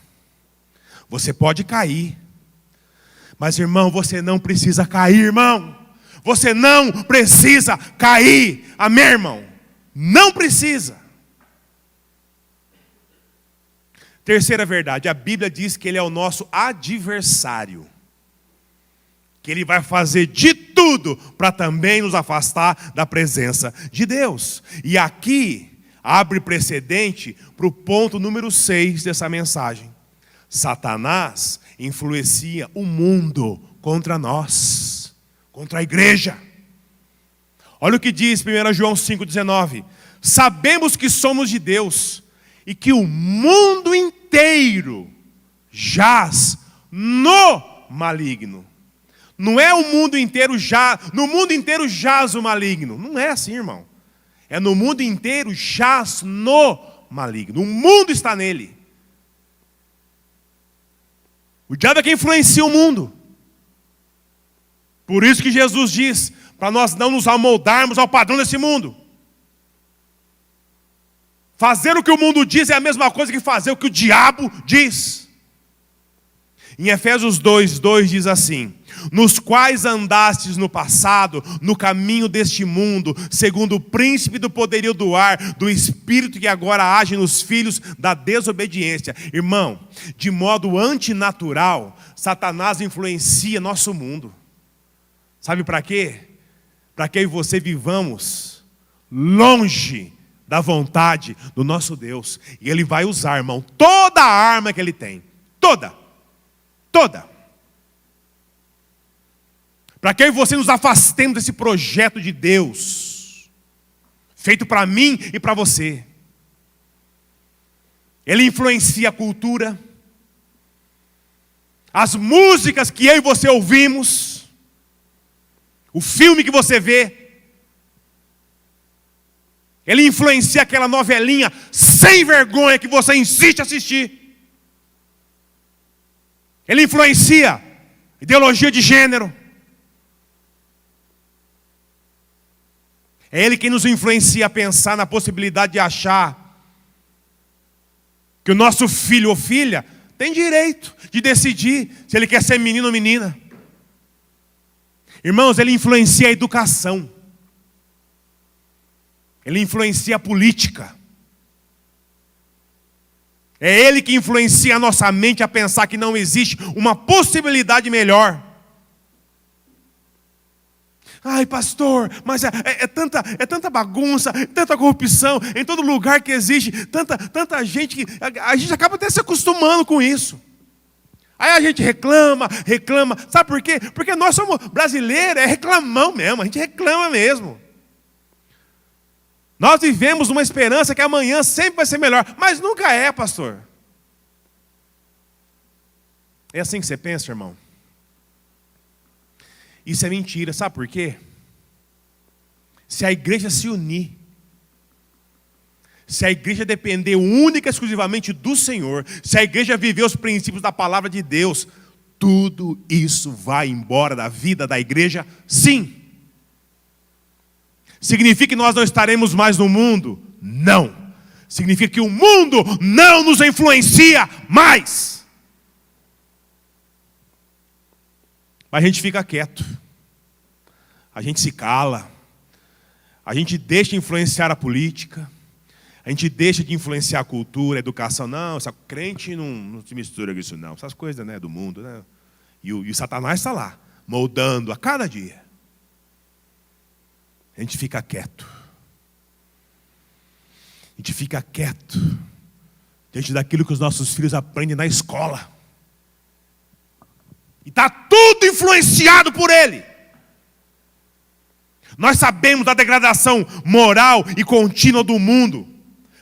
A: Você pode cair. Mas, irmão, você não precisa cair, irmão. Você não precisa cair. Amém, irmão? Não precisa. Terceira verdade, a Bíblia diz que ele é o nosso adversário. Que ele vai fazer de tudo para também nos afastar da presença de Deus. E aqui abre precedente para o ponto número 6 dessa mensagem. Satanás influencia o mundo contra nós, contra a igreja. Olha o que diz 1 João 5,19. Sabemos que somos de Deus e que o mundo inteiro jaz no maligno. Não é o mundo inteiro já, no mundo inteiro jaz o maligno. Não é assim, irmão. É no mundo inteiro jaz no maligno. O mundo está nele. O diabo é quem influencia o mundo. Por isso que Jesus diz, para nós não nos amoldarmos ao padrão desse mundo. Fazer o que o mundo diz é a mesma coisa que fazer o que o diabo diz. Em Efésios 2:2 diz assim: nos quais andastes no passado, no caminho deste mundo, segundo o príncipe do poderio do ar, do espírito que agora age nos filhos da desobediência. Irmão, de modo antinatural, Satanás influencia nosso mundo. Sabe para quê? Para que eu e você vivamos longe da vontade do nosso Deus. E Ele vai usar, irmão, toda a arma que Ele tem. Toda. Para que eu e você nos afastemos desse projeto de Deus, feito para mim e para você. Ele influencia a cultura, as músicas que eu e você ouvimos, o filme que você vê. Ele influencia aquela novelinha sem vergonha que você insiste em assistir. Ele influencia ideologia de gênero. É ele quem nos influencia a pensar na possibilidade de achar que o nosso filho ou filha tem direito de decidir se ele quer ser menino ou menina. Irmãos, ele influencia a educação. Ele influencia a política. É ele que influencia a nossa mente a pensar que não existe uma possibilidade melhor. Ai, pastor, mas é tanta bagunça, tanta corrupção, em todo lugar que existe, tanta gente que a gente acaba até se acostumando com isso. Aí a gente reclama. Sabe por quê? Porque nós somos brasileiros, é reclamão mesmo, a gente reclama mesmo. Nós vivemos uma esperança que amanhã sempre vai ser melhor, mas nunca é, pastor. É assim que você pensa, irmão? Isso é mentira, sabe por quê? Se a igreja se unir, se a igreja depender única e exclusivamente do Senhor, se a igreja viver os princípios da palavra de Deus, tudo isso vai embora da vida da igreja, sim. Significa que nós não estaremos mais no mundo? Não. Significa que o mundo não nos influencia mais. Mas a gente fica quieto. A gente se cala. A gente deixa influenciar a política. A gente deixa de influenciar a cultura, a educação. Não, essa crente não se mistura com isso não. Essas coisas, né, do mundo, né? E o Satanás está lá, moldando a cada dia. A gente fica quieto. A gente fica quieto diante daquilo que os nossos filhos aprendem na escola. E está tudo influenciado por ele. Nós sabemos da degradação moral e contínua do mundo.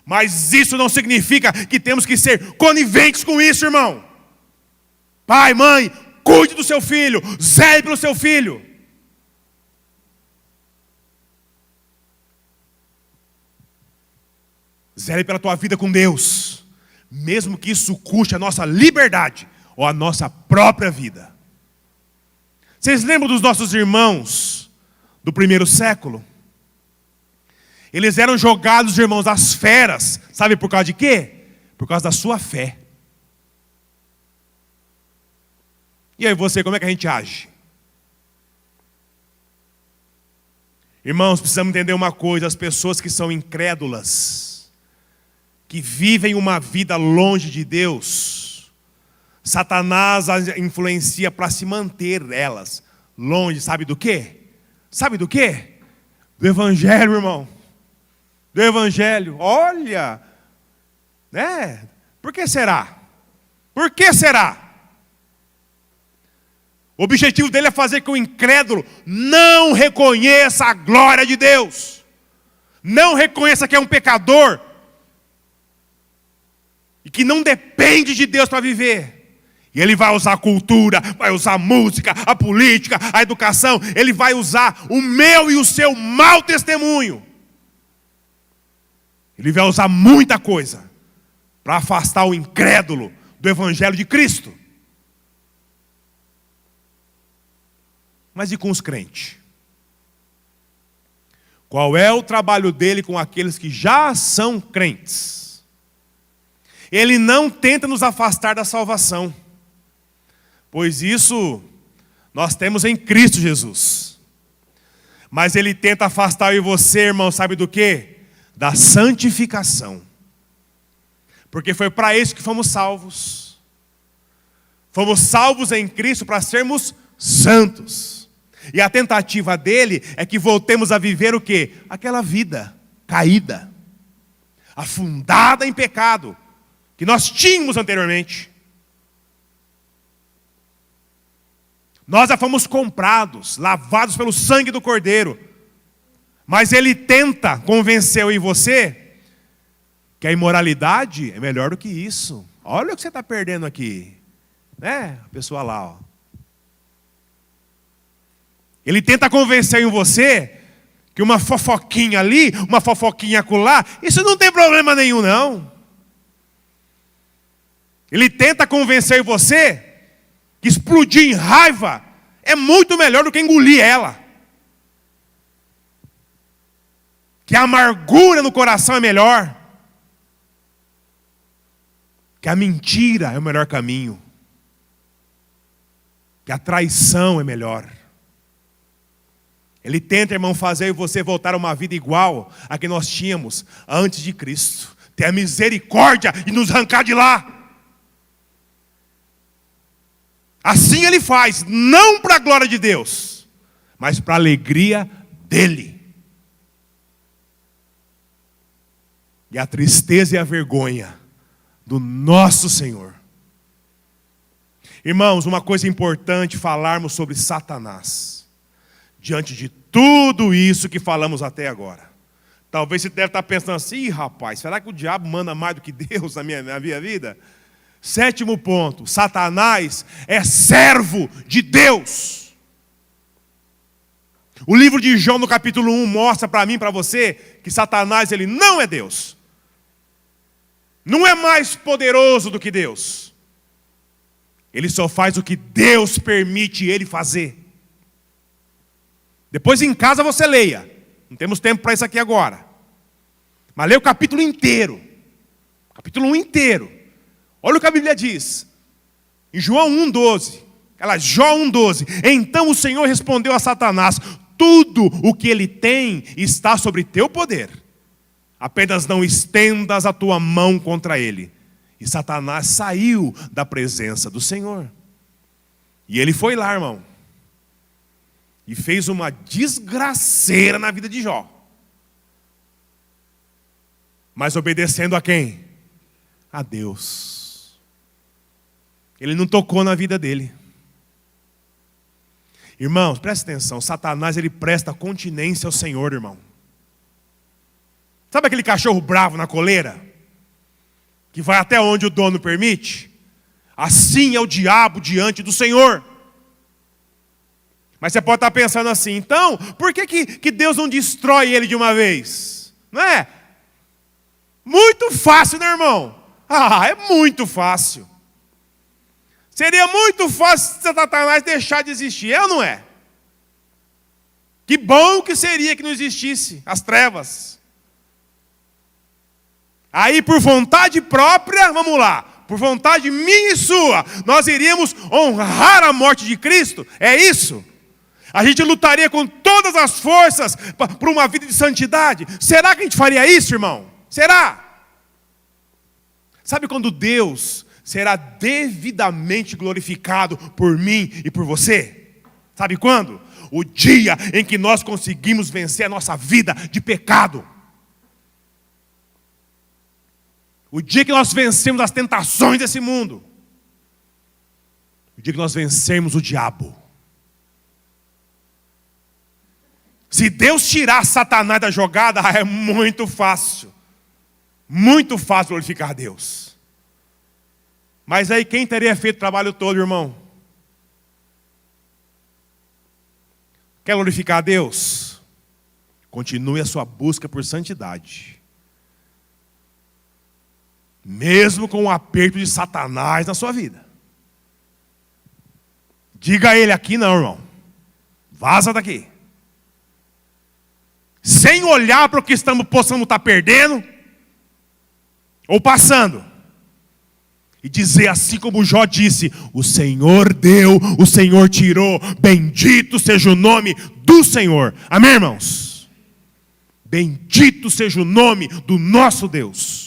A: Mas isso não significa que temos que ser coniventes com isso, irmão. Pai, mãe, cuide do seu filho. Zele pelo seu filho. Zele pela tua vida com Deus. Mesmo que isso custe a nossa liberdade ou a nossa própria vida. Vocês lembram dos nossos irmãos do primeiro século? Eles eram jogados, irmãos, às feras. Sabe por causa de quê? Por causa da sua fé. E aí você, como é que a gente age? Irmãos, precisamos entender uma coisa. As pessoas que são incrédulas, que vivem uma vida longe de Deus, Satanás as influencia para se manter elas longe. Sabe do quê? Sabe do quê? Do Evangelho, irmão. Do Evangelho. Olha, né? Por que será? Por que será? O objetivo dele é fazer com que o incrédulo não reconheça a glória de Deus. Não reconheça que é um pecador. E que não depende de Deus para viver. E ele vai usar a cultura, vai usar a música, a política, a educação. Ele vai usar o meu e o seu mau testemunho. Ele vai usar muita coisa para afastar o incrédulo do Evangelho de Cristo. Mas e com os crentes? Qual é o trabalho dele com aqueles que já são crentes? Ele não tenta nos afastar da salvação, pois isso nós temos em Cristo Jesus. Mas ele tenta afastar eu e você, irmão, sabe do quê? Da santificação. Porque foi para isso que fomos salvos. Fomos salvos em Cristo para sermos santos. E a tentativa dele é que voltemos a viver o quê? Aquela vida caída, afundada em pecado, que nós tínhamos anteriormente. Nós já fomos comprados, lavados pelo sangue do Cordeiro. Mas ele tenta convencer eu e você que a imoralidade é melhor do que isso. Olha o que você está perdendo aqui. Né? A pessoa lá, ó. Ele tenta convencer eu e você que uma fofoquinha ali, uma fofoquinha acolá, isso não tem problema nenhum, não. Ele tenta convencer eu e você que explodir em raiva é muito melhor do que engolir ela. Que a amargura no coração é melhor. Que a mentira é o melhor caminho. Que a traição é melhor. Ele tenta, irmão, fazer eu e você voltar a uma vida igual a que nós tínhamos antes de Cristo. Ter a misericórdia e nos arrancar de lá. Assim ele faz, não para a glória de Deus, mas para a alegria dele. E a tristeza e a vergonha do nosso Senhor. Irmãos, uma coisa importante falarmos sobre Satanás. Diante de tudo isso que falamos até agora. Talvez você deve estar pensando assim: ih, rapaz, será que o diabo manda mais do que Deus na minha vida? 7º ponto: Satanás é servo de Deus. O livro de Jó, no capítulo 1, mostra para mim e para você que Satanás, ele não é Deus. Não é mais poderoso do que Deus. Ele só faz o que Deus permite ele fazer. Depois em casa você leia. Não temos tempo para isso aqui agora. Mas leia o capítulo inteiro. Capítulo 1 inteiro. Olha o que a Bíblia diz. Em João 1,12. Jó 1,12. Então o Senhor respondeu a Satanás: tudo o que ele tem está sobre teu poder. Apenas não estendas a tua mão contra ele. E Satanás saiu da presença do Senhor. E ele foi lá, irmão, e fez uma desgraceira na vida de Jó. Mas obedecendo a quem? A Deus. Ele não tocou na vida dele. Irmãos, presta atenção. Satanás, ele presta continência ao Senhor, irmão. Sabe aquele cachorro bravo na coleira? Que vai até onde o dono permite? Assim é o diabo diante do Senhor. Mas você pode estar pensando assim: então, por que Deus não destrói ele de uma vez? Não é? Muito fácil, né, irmão? É muito fácil. Seria muito fácil se Satanás deixar de existir, é ou não é? Que bom que seria que não existisse as trevas. Aí, por vontade própria, vamos lá, por vontade minha e sua, nós iríamos honrar a morte de Cristo, é isso? A gente lutaria com todas as forças por uma vida de santidade. Será que a gente faria isso, irmão? Será? Sabe quando Deus será devidamente glorificado por mim e por você? Sabe quando? O dia em que nós conseguimos vencer a nossa vida de pecado. O dia que nós vencemos as tentações desse mundo. O dia que nós vencemos o diabo. Se Deus tirar Satanás da jogada, é muito fácil. Muito fácil glorificar a Deus. Mas aí quem teria feito o trabalho todo, irmão? Quer glorificar a Deus? Continue a sua busca por santidade. Mesmo com o aperto de Satanás na sua vida. Diga a ele: aqui não, irmão. Vaza daqui. Sem olhar para o que possamos estar perdendo ou passando. E dizer assim como Jó disse: o Senhor deu, o Senhor tirou, bendito seja o nome do Senhor. Amém, irmãos? Bendito seja o nome do nosso Deus.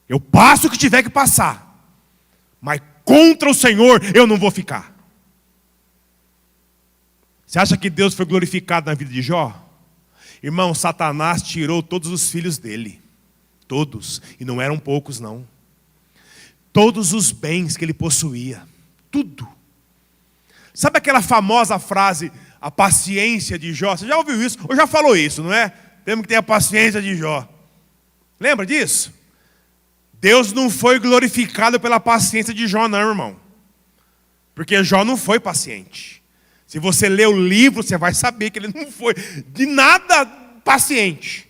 A: Eu passo o que tiver que passar, mas contra o Senhor eu não vou ficar. Você acha que Deus foi glorificado na vida de Jó? Irmão, Satanás tirou todos os filhos dele. Todos. E não eram poucos, não. Todos os bens que ele possuía. Tudo. Sabe aquela famosa frase, a paciência de Jó? Você já ouviu isso? Ou já falou isso, não é? Temos que ter a paciência de Jó. Lembra disso? Deus não foi glorificado pela paciência de Jó, não, irmão. Porque Jó não foi paciente. Se você ler o livro, você vai saber que ele não foi de nada paciente.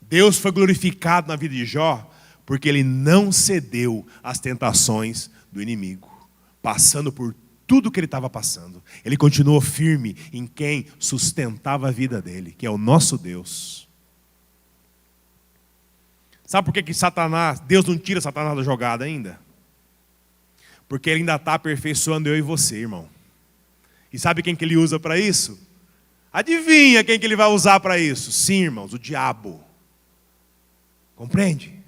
A: Deus foi glorificado na vida de Jó porque ele não cedeu às tentações do inimigo, passando por tudo que ele estava passando. Ele continuou firme em quem sustentava a vida dele, que é o nosso Deus. Sabe por que Deus não tira Satanás da jogada ainda? Porque ele ainda está aperfeiçoando eu e você, irmão. E sabe quem que ele usa para isso? Adivinha quem que ele vai usar para isso? Sim, irmãos, o diabo. Compreende?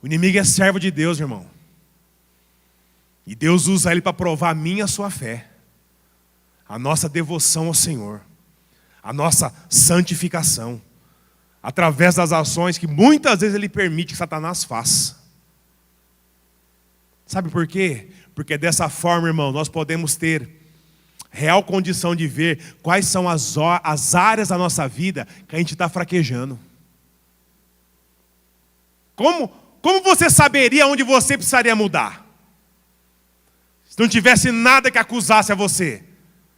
A: O inimigo é servo de Deus, irmão. E Deus usa ele para provar a minha e a sua fé. A nossa devoção ao Senhor. A nossa santificação. Através das ações que muitas vezes ele permite que Satanás faça. Sabe por quê? Porque dessa forma, irmão, nós podemos ter real condição de ver quais são as áreas da nossa vida que a gente está fraquejando. Como você saberia onde você precisaria mudar? Se não tivesse nada que acusasse a você.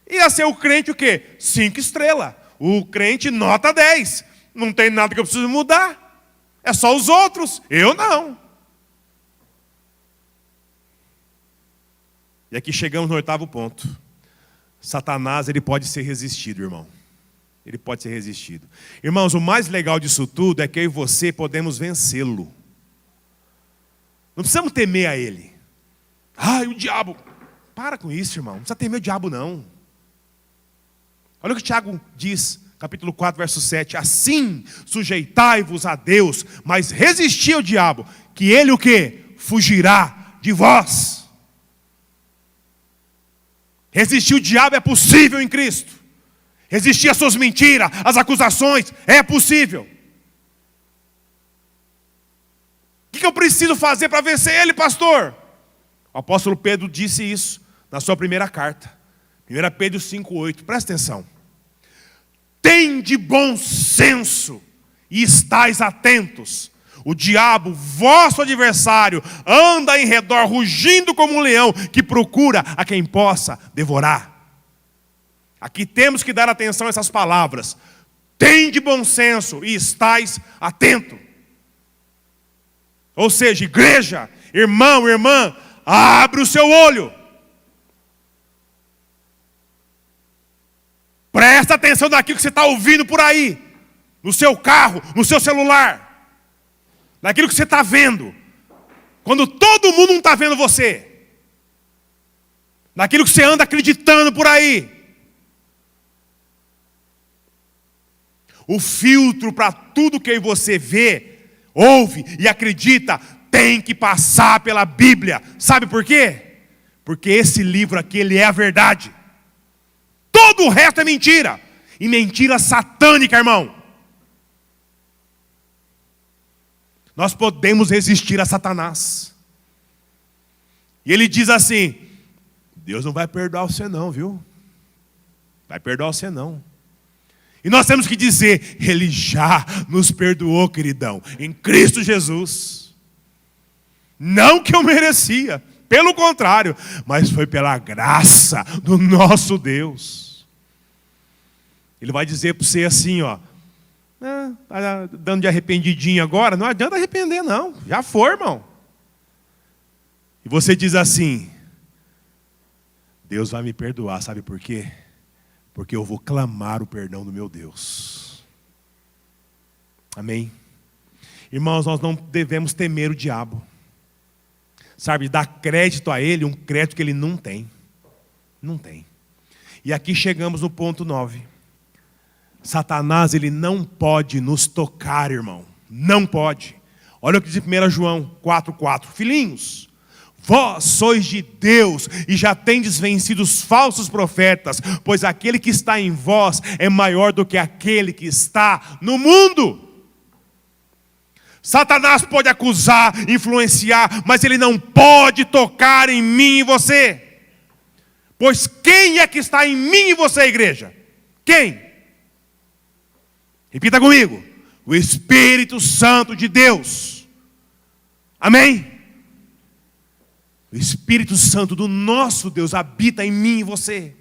A: Ia ser o crente o quê? 5 estrelas. O crente nota 10. Não tem nada que eu preciso mudar. É só os outros. Eu não. E aqui chegamos no 8º ponto. Satanás, ele pode ser resistido, irmão. Ele pode ser resistido. Irmãos, o mais legal disso tudo é que eu e você podemos vencê-lo. Não precisamos temer a ele. Ai, o diabo. Para com isso, irmão. Não precisa temer o diabo, não. Olha o que Tiago diz, capítulo 4, verso 7. Assim, sujeitai-vos a Deus, mas resisti ao diabo, que ele o quê? Fugirá de vós. Resistir o diabo é possível em Cristo. Resistir às suas mentiras, às acusações, é possível. O que eu preciso fazer para vencer ele, pastor? O apóstolo Pedro disse isso na sua primeira carta. 1 Pedro 5,8. Presta atenção. Tende bom senso e estais atentos. O diabo, vosso adversário, anda em redor rugindo como um leão que procura a quem possa devorar. Aqui temos que dar atenção a essas palavras. Tende bom senso e estais atento. Ou seja, igreja, irmão, irmã, abre o seu olho. Presta atenção naquilo que você está ouvindo por aí. No seu carro, no seu celular. Naquilo que você está vendo. Quando todo mundo não está vendo você. Naquilo que você anda acreditando por aí. O filtro para tudo que você vê, ouve e acredita, tem que passar pela Bíblia. Sabe por quê? Porque esse livro aqui, ele é a verdade. Todo o resto é mentira. E mentira satânica, irmão. Nós podemos resistir a Satanás. E ele diz assim: Deus não vai perdoar você não, viu? Vai perdoar você não. E nós temos que dizer: Ele já nos perdoou, queridão, em Cristo Jesus. Não que eu merecia, pelo contrário, mas foi pela graça do nosso Deus. Ele vai dizer para você assim, ó: tá dando de arrependidinho agora, não adianta arrepender não, já foi, irmão. E você diz assim: Deus vai me perdoar, sabe por quê? Porque eu vou clamar o perdão do meu Deus. Amém? Irmãos, nós não devemos temer o diabo. Sabe, dar crédito a ele, um crédito que ele não tem. Não tem. E aqui chegamos no ponto 9. Satanás, ele não pode nos tocar, irmão. Não pode. Olha o que diz 1 João 4,4. Filhinhos, vós sois de Deus e já tendes vencido os falsos profetas, pois aquele que está em vós é maior do que aquele que está no mundo. Satanás pode acusar, influenciar, mas ele não pode tocar em mim e você. Pois quem é que está em mim e você, igreja? Quem? Repita comigo: o Espírito Santo de Deus. Amém? O Espírito Santo do nosso Deus habita em mim e você.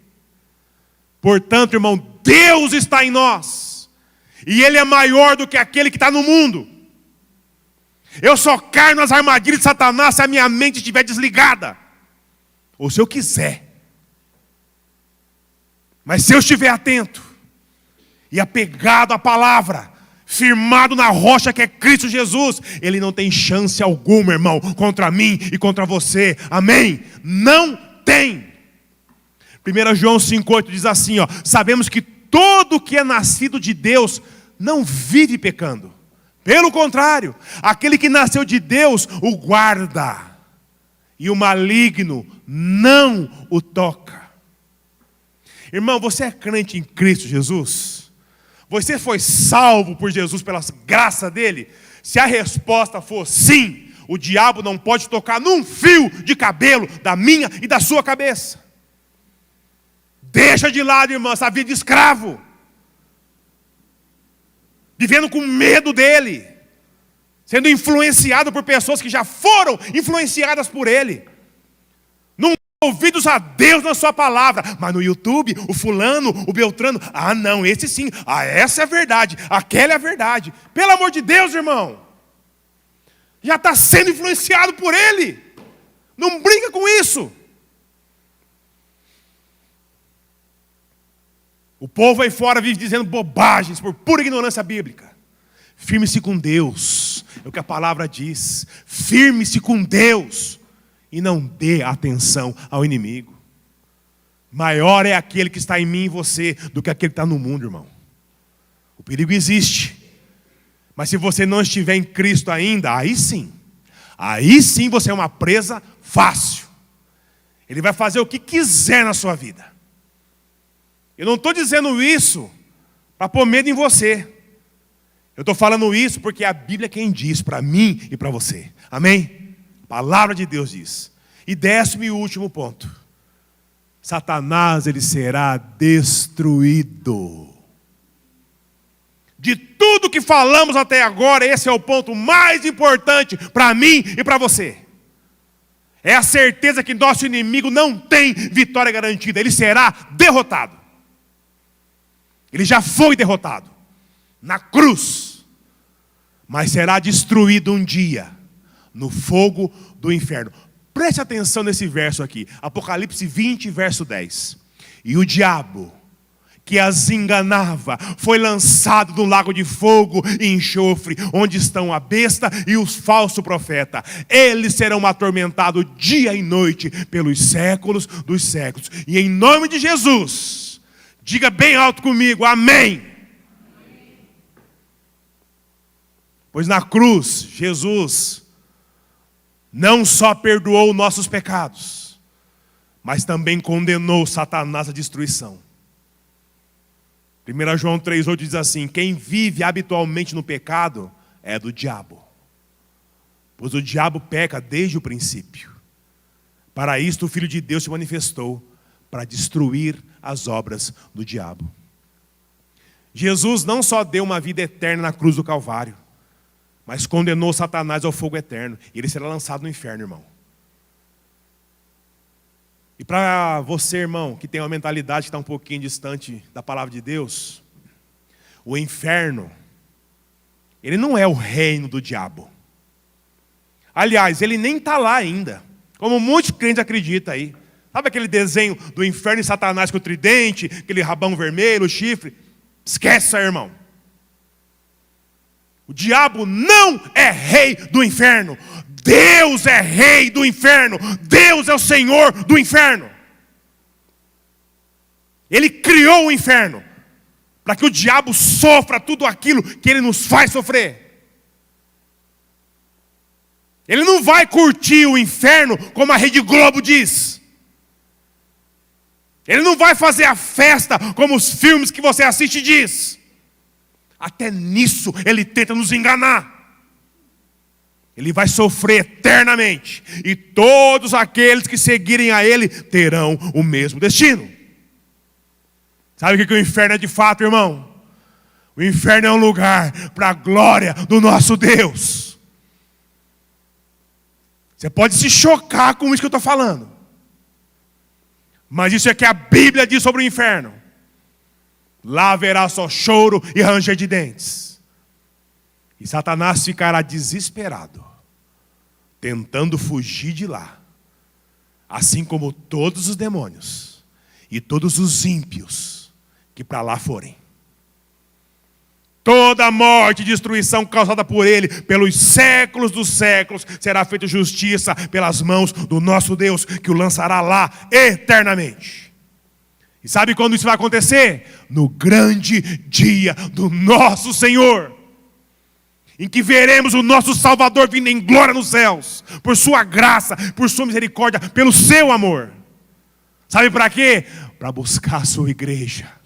A: Portanto, irmão, Deus está em nós. E Ele é maior do que aquele que está no mundo. Eu só caio nas armadilhas de Satanás se a minha mente estiver desligada. Ou se eu quiser. Mas se eu estiver atento e apegado à palavra, firmado na rocha que é Cristo Jesus, ele não tem chance alguma, irmão, contra mim e contra você. Amém? Não tem. 1 João 5,8 diz assim, ó: sabemos que todo que é nascido de Deus não vive pecando. Pelo contrário, aquele que nasceu de Deus o guarda, e o maligno não o toca. Irmão, você é crente em Cristo Jesus? Você foi salvo por Jesus pela graça dele? Se a resposta for sim, o diabo não pode tocar num fio de cabelo da minha e da sua cabeça. Deixa de lado, irmã, essa vida de escravo. Vivendo com medo dele. Sendo influenciado por pessoas que já foram influenciadas por ele. Não dê ouvidos a Deus na sua palavra. Mas no YouTube, o fulano, o Beltrano. Ah não, esse sim. Ah, essa é a verdade. Aquela é a verdade. Pelo amor de Deus, irmão. Já está sendo influenciado por ele. Não brinca com isso. O povo aí fora vive dizendo bobagens por pura ignorância bíblica. Firme-se com Deus. É o que a palavra diz. Firme-se com Deus. E não dê atenção ao inimigo. Maior é aquele que está em mim e você do que aquele que está no mundo, irmão. O perigo existe. Mas se você não estiver em Cristo ainda, aí sim você é uma presa fácil. Ele vai fazer o que quiser na sua vida. Eu não estou dizendo isso para pôr medo em você. Eu estou falando isso porque a Bíblia é quem diz para mim e para você. Amém? A palavra de Deus diz. E 10º e último ponto. Satanás, ele será destruído. De tudo que falamos até agora, esse é o ponto mais importante para mim e para você. É a certeza que nosso inimigo não tem vitória garantida. Ele será derrotado. Ele já foi derrotado na cruz, mas será destruído um dia no fogo do inferno. Preste atenção nesse verso aqui, Apocalipse 20, verso 10. E o diabo que as enganava foi lançado no lago de fogo e enxofre, onde estão a besta e os falsos profetas. Eles serão atormentados dia e noite pelos séculos dos séculos. E em nome de Jesus, diga bem alto comigo, amém. Pois na cruz, Jesus não só perdoou nossos pecados, mas também condenou Satanás à destruição. 1 João 3,8 diz assim: quem vive habitualmente no pecado é do diabo. Pois o diabo peca desde o princípio. Para isto o Filho de Deus se manifestou, para destruir as obras do diabo. Jesus não só deu uma vida eterna na cruz do Calvário, mas condenou Satanás ao fogo eterno. E ele será lançado no inferno, irmão. E para você, irmão, que tem uma mentalidade que está um pouquinho distante da palavra de Deus, o inferno, ele não é o reino do diabo. Aliás, ele nem está lá ainda, como muitos crentes acreditam aí. Sabe aquele desenho do inferno e Satanás com o tridente, aquele rabão vermelho, o chifre? Esquece isso aí, irmão. O diabo não é rei do inferno. Deus é rei do inferno. Deus é o Senhor do inferno. Ele criou o inferno para que o diabo sofra tudo aquilo que ele nos faz sofrer. Ele não vai curtir o inferno como a Rede Globo diz. Ele não vai fazer a festa como os filmes que você assiste diz. Até nisso ele tenta nos enganar. Ele vai sofrer eternamente. E todos aqueles que seguirem a ele terão o mesmo destino. Sabe o que o inferno é de fato, irmão? O inferno é um lugar para a glória do nosso Deus. Você pode se chocar com isso que eu estou falando. Mas isso é que a Bíblia diz sobre o inferno. Lá haverá só choro e ranger de dentes. E Satanás ficará desesperado, tentando fugir de lá. Assim como todos os demônios e todos os ímpios que para lá forem. Toda a morte e destruição causada por ele, pelos séculos dos séculos, será feita justiça pelas mãos do nosso Deus, que o lançará lá eternamente. E sabe quando isso vai acontecer? No grande dia do nosso Senhor, em que veremos o nosso Salvador vindo em glória nos céus, por sua graça, por sua misericórdia, pelo seu amor. Sabe para quê? Para buscar a sua igreja.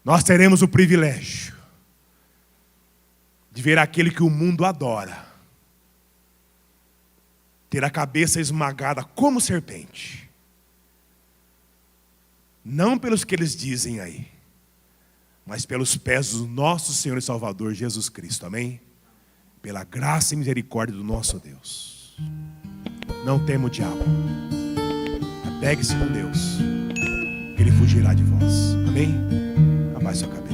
A: Nós teremos o privilégio de ver aquele que o mundo adora, ter a cabeça esmagada como serpente. Não pelos que eles dizem aí, mas pelos pés do nosso Senhor e Salvador Jesus Cristo, amém? Pela graça e misericórdia do nosso Deus. Não tema o diabo. Apegue-se com Deus, que ele fugirá de vós, amém? Abaixe sua cabeça.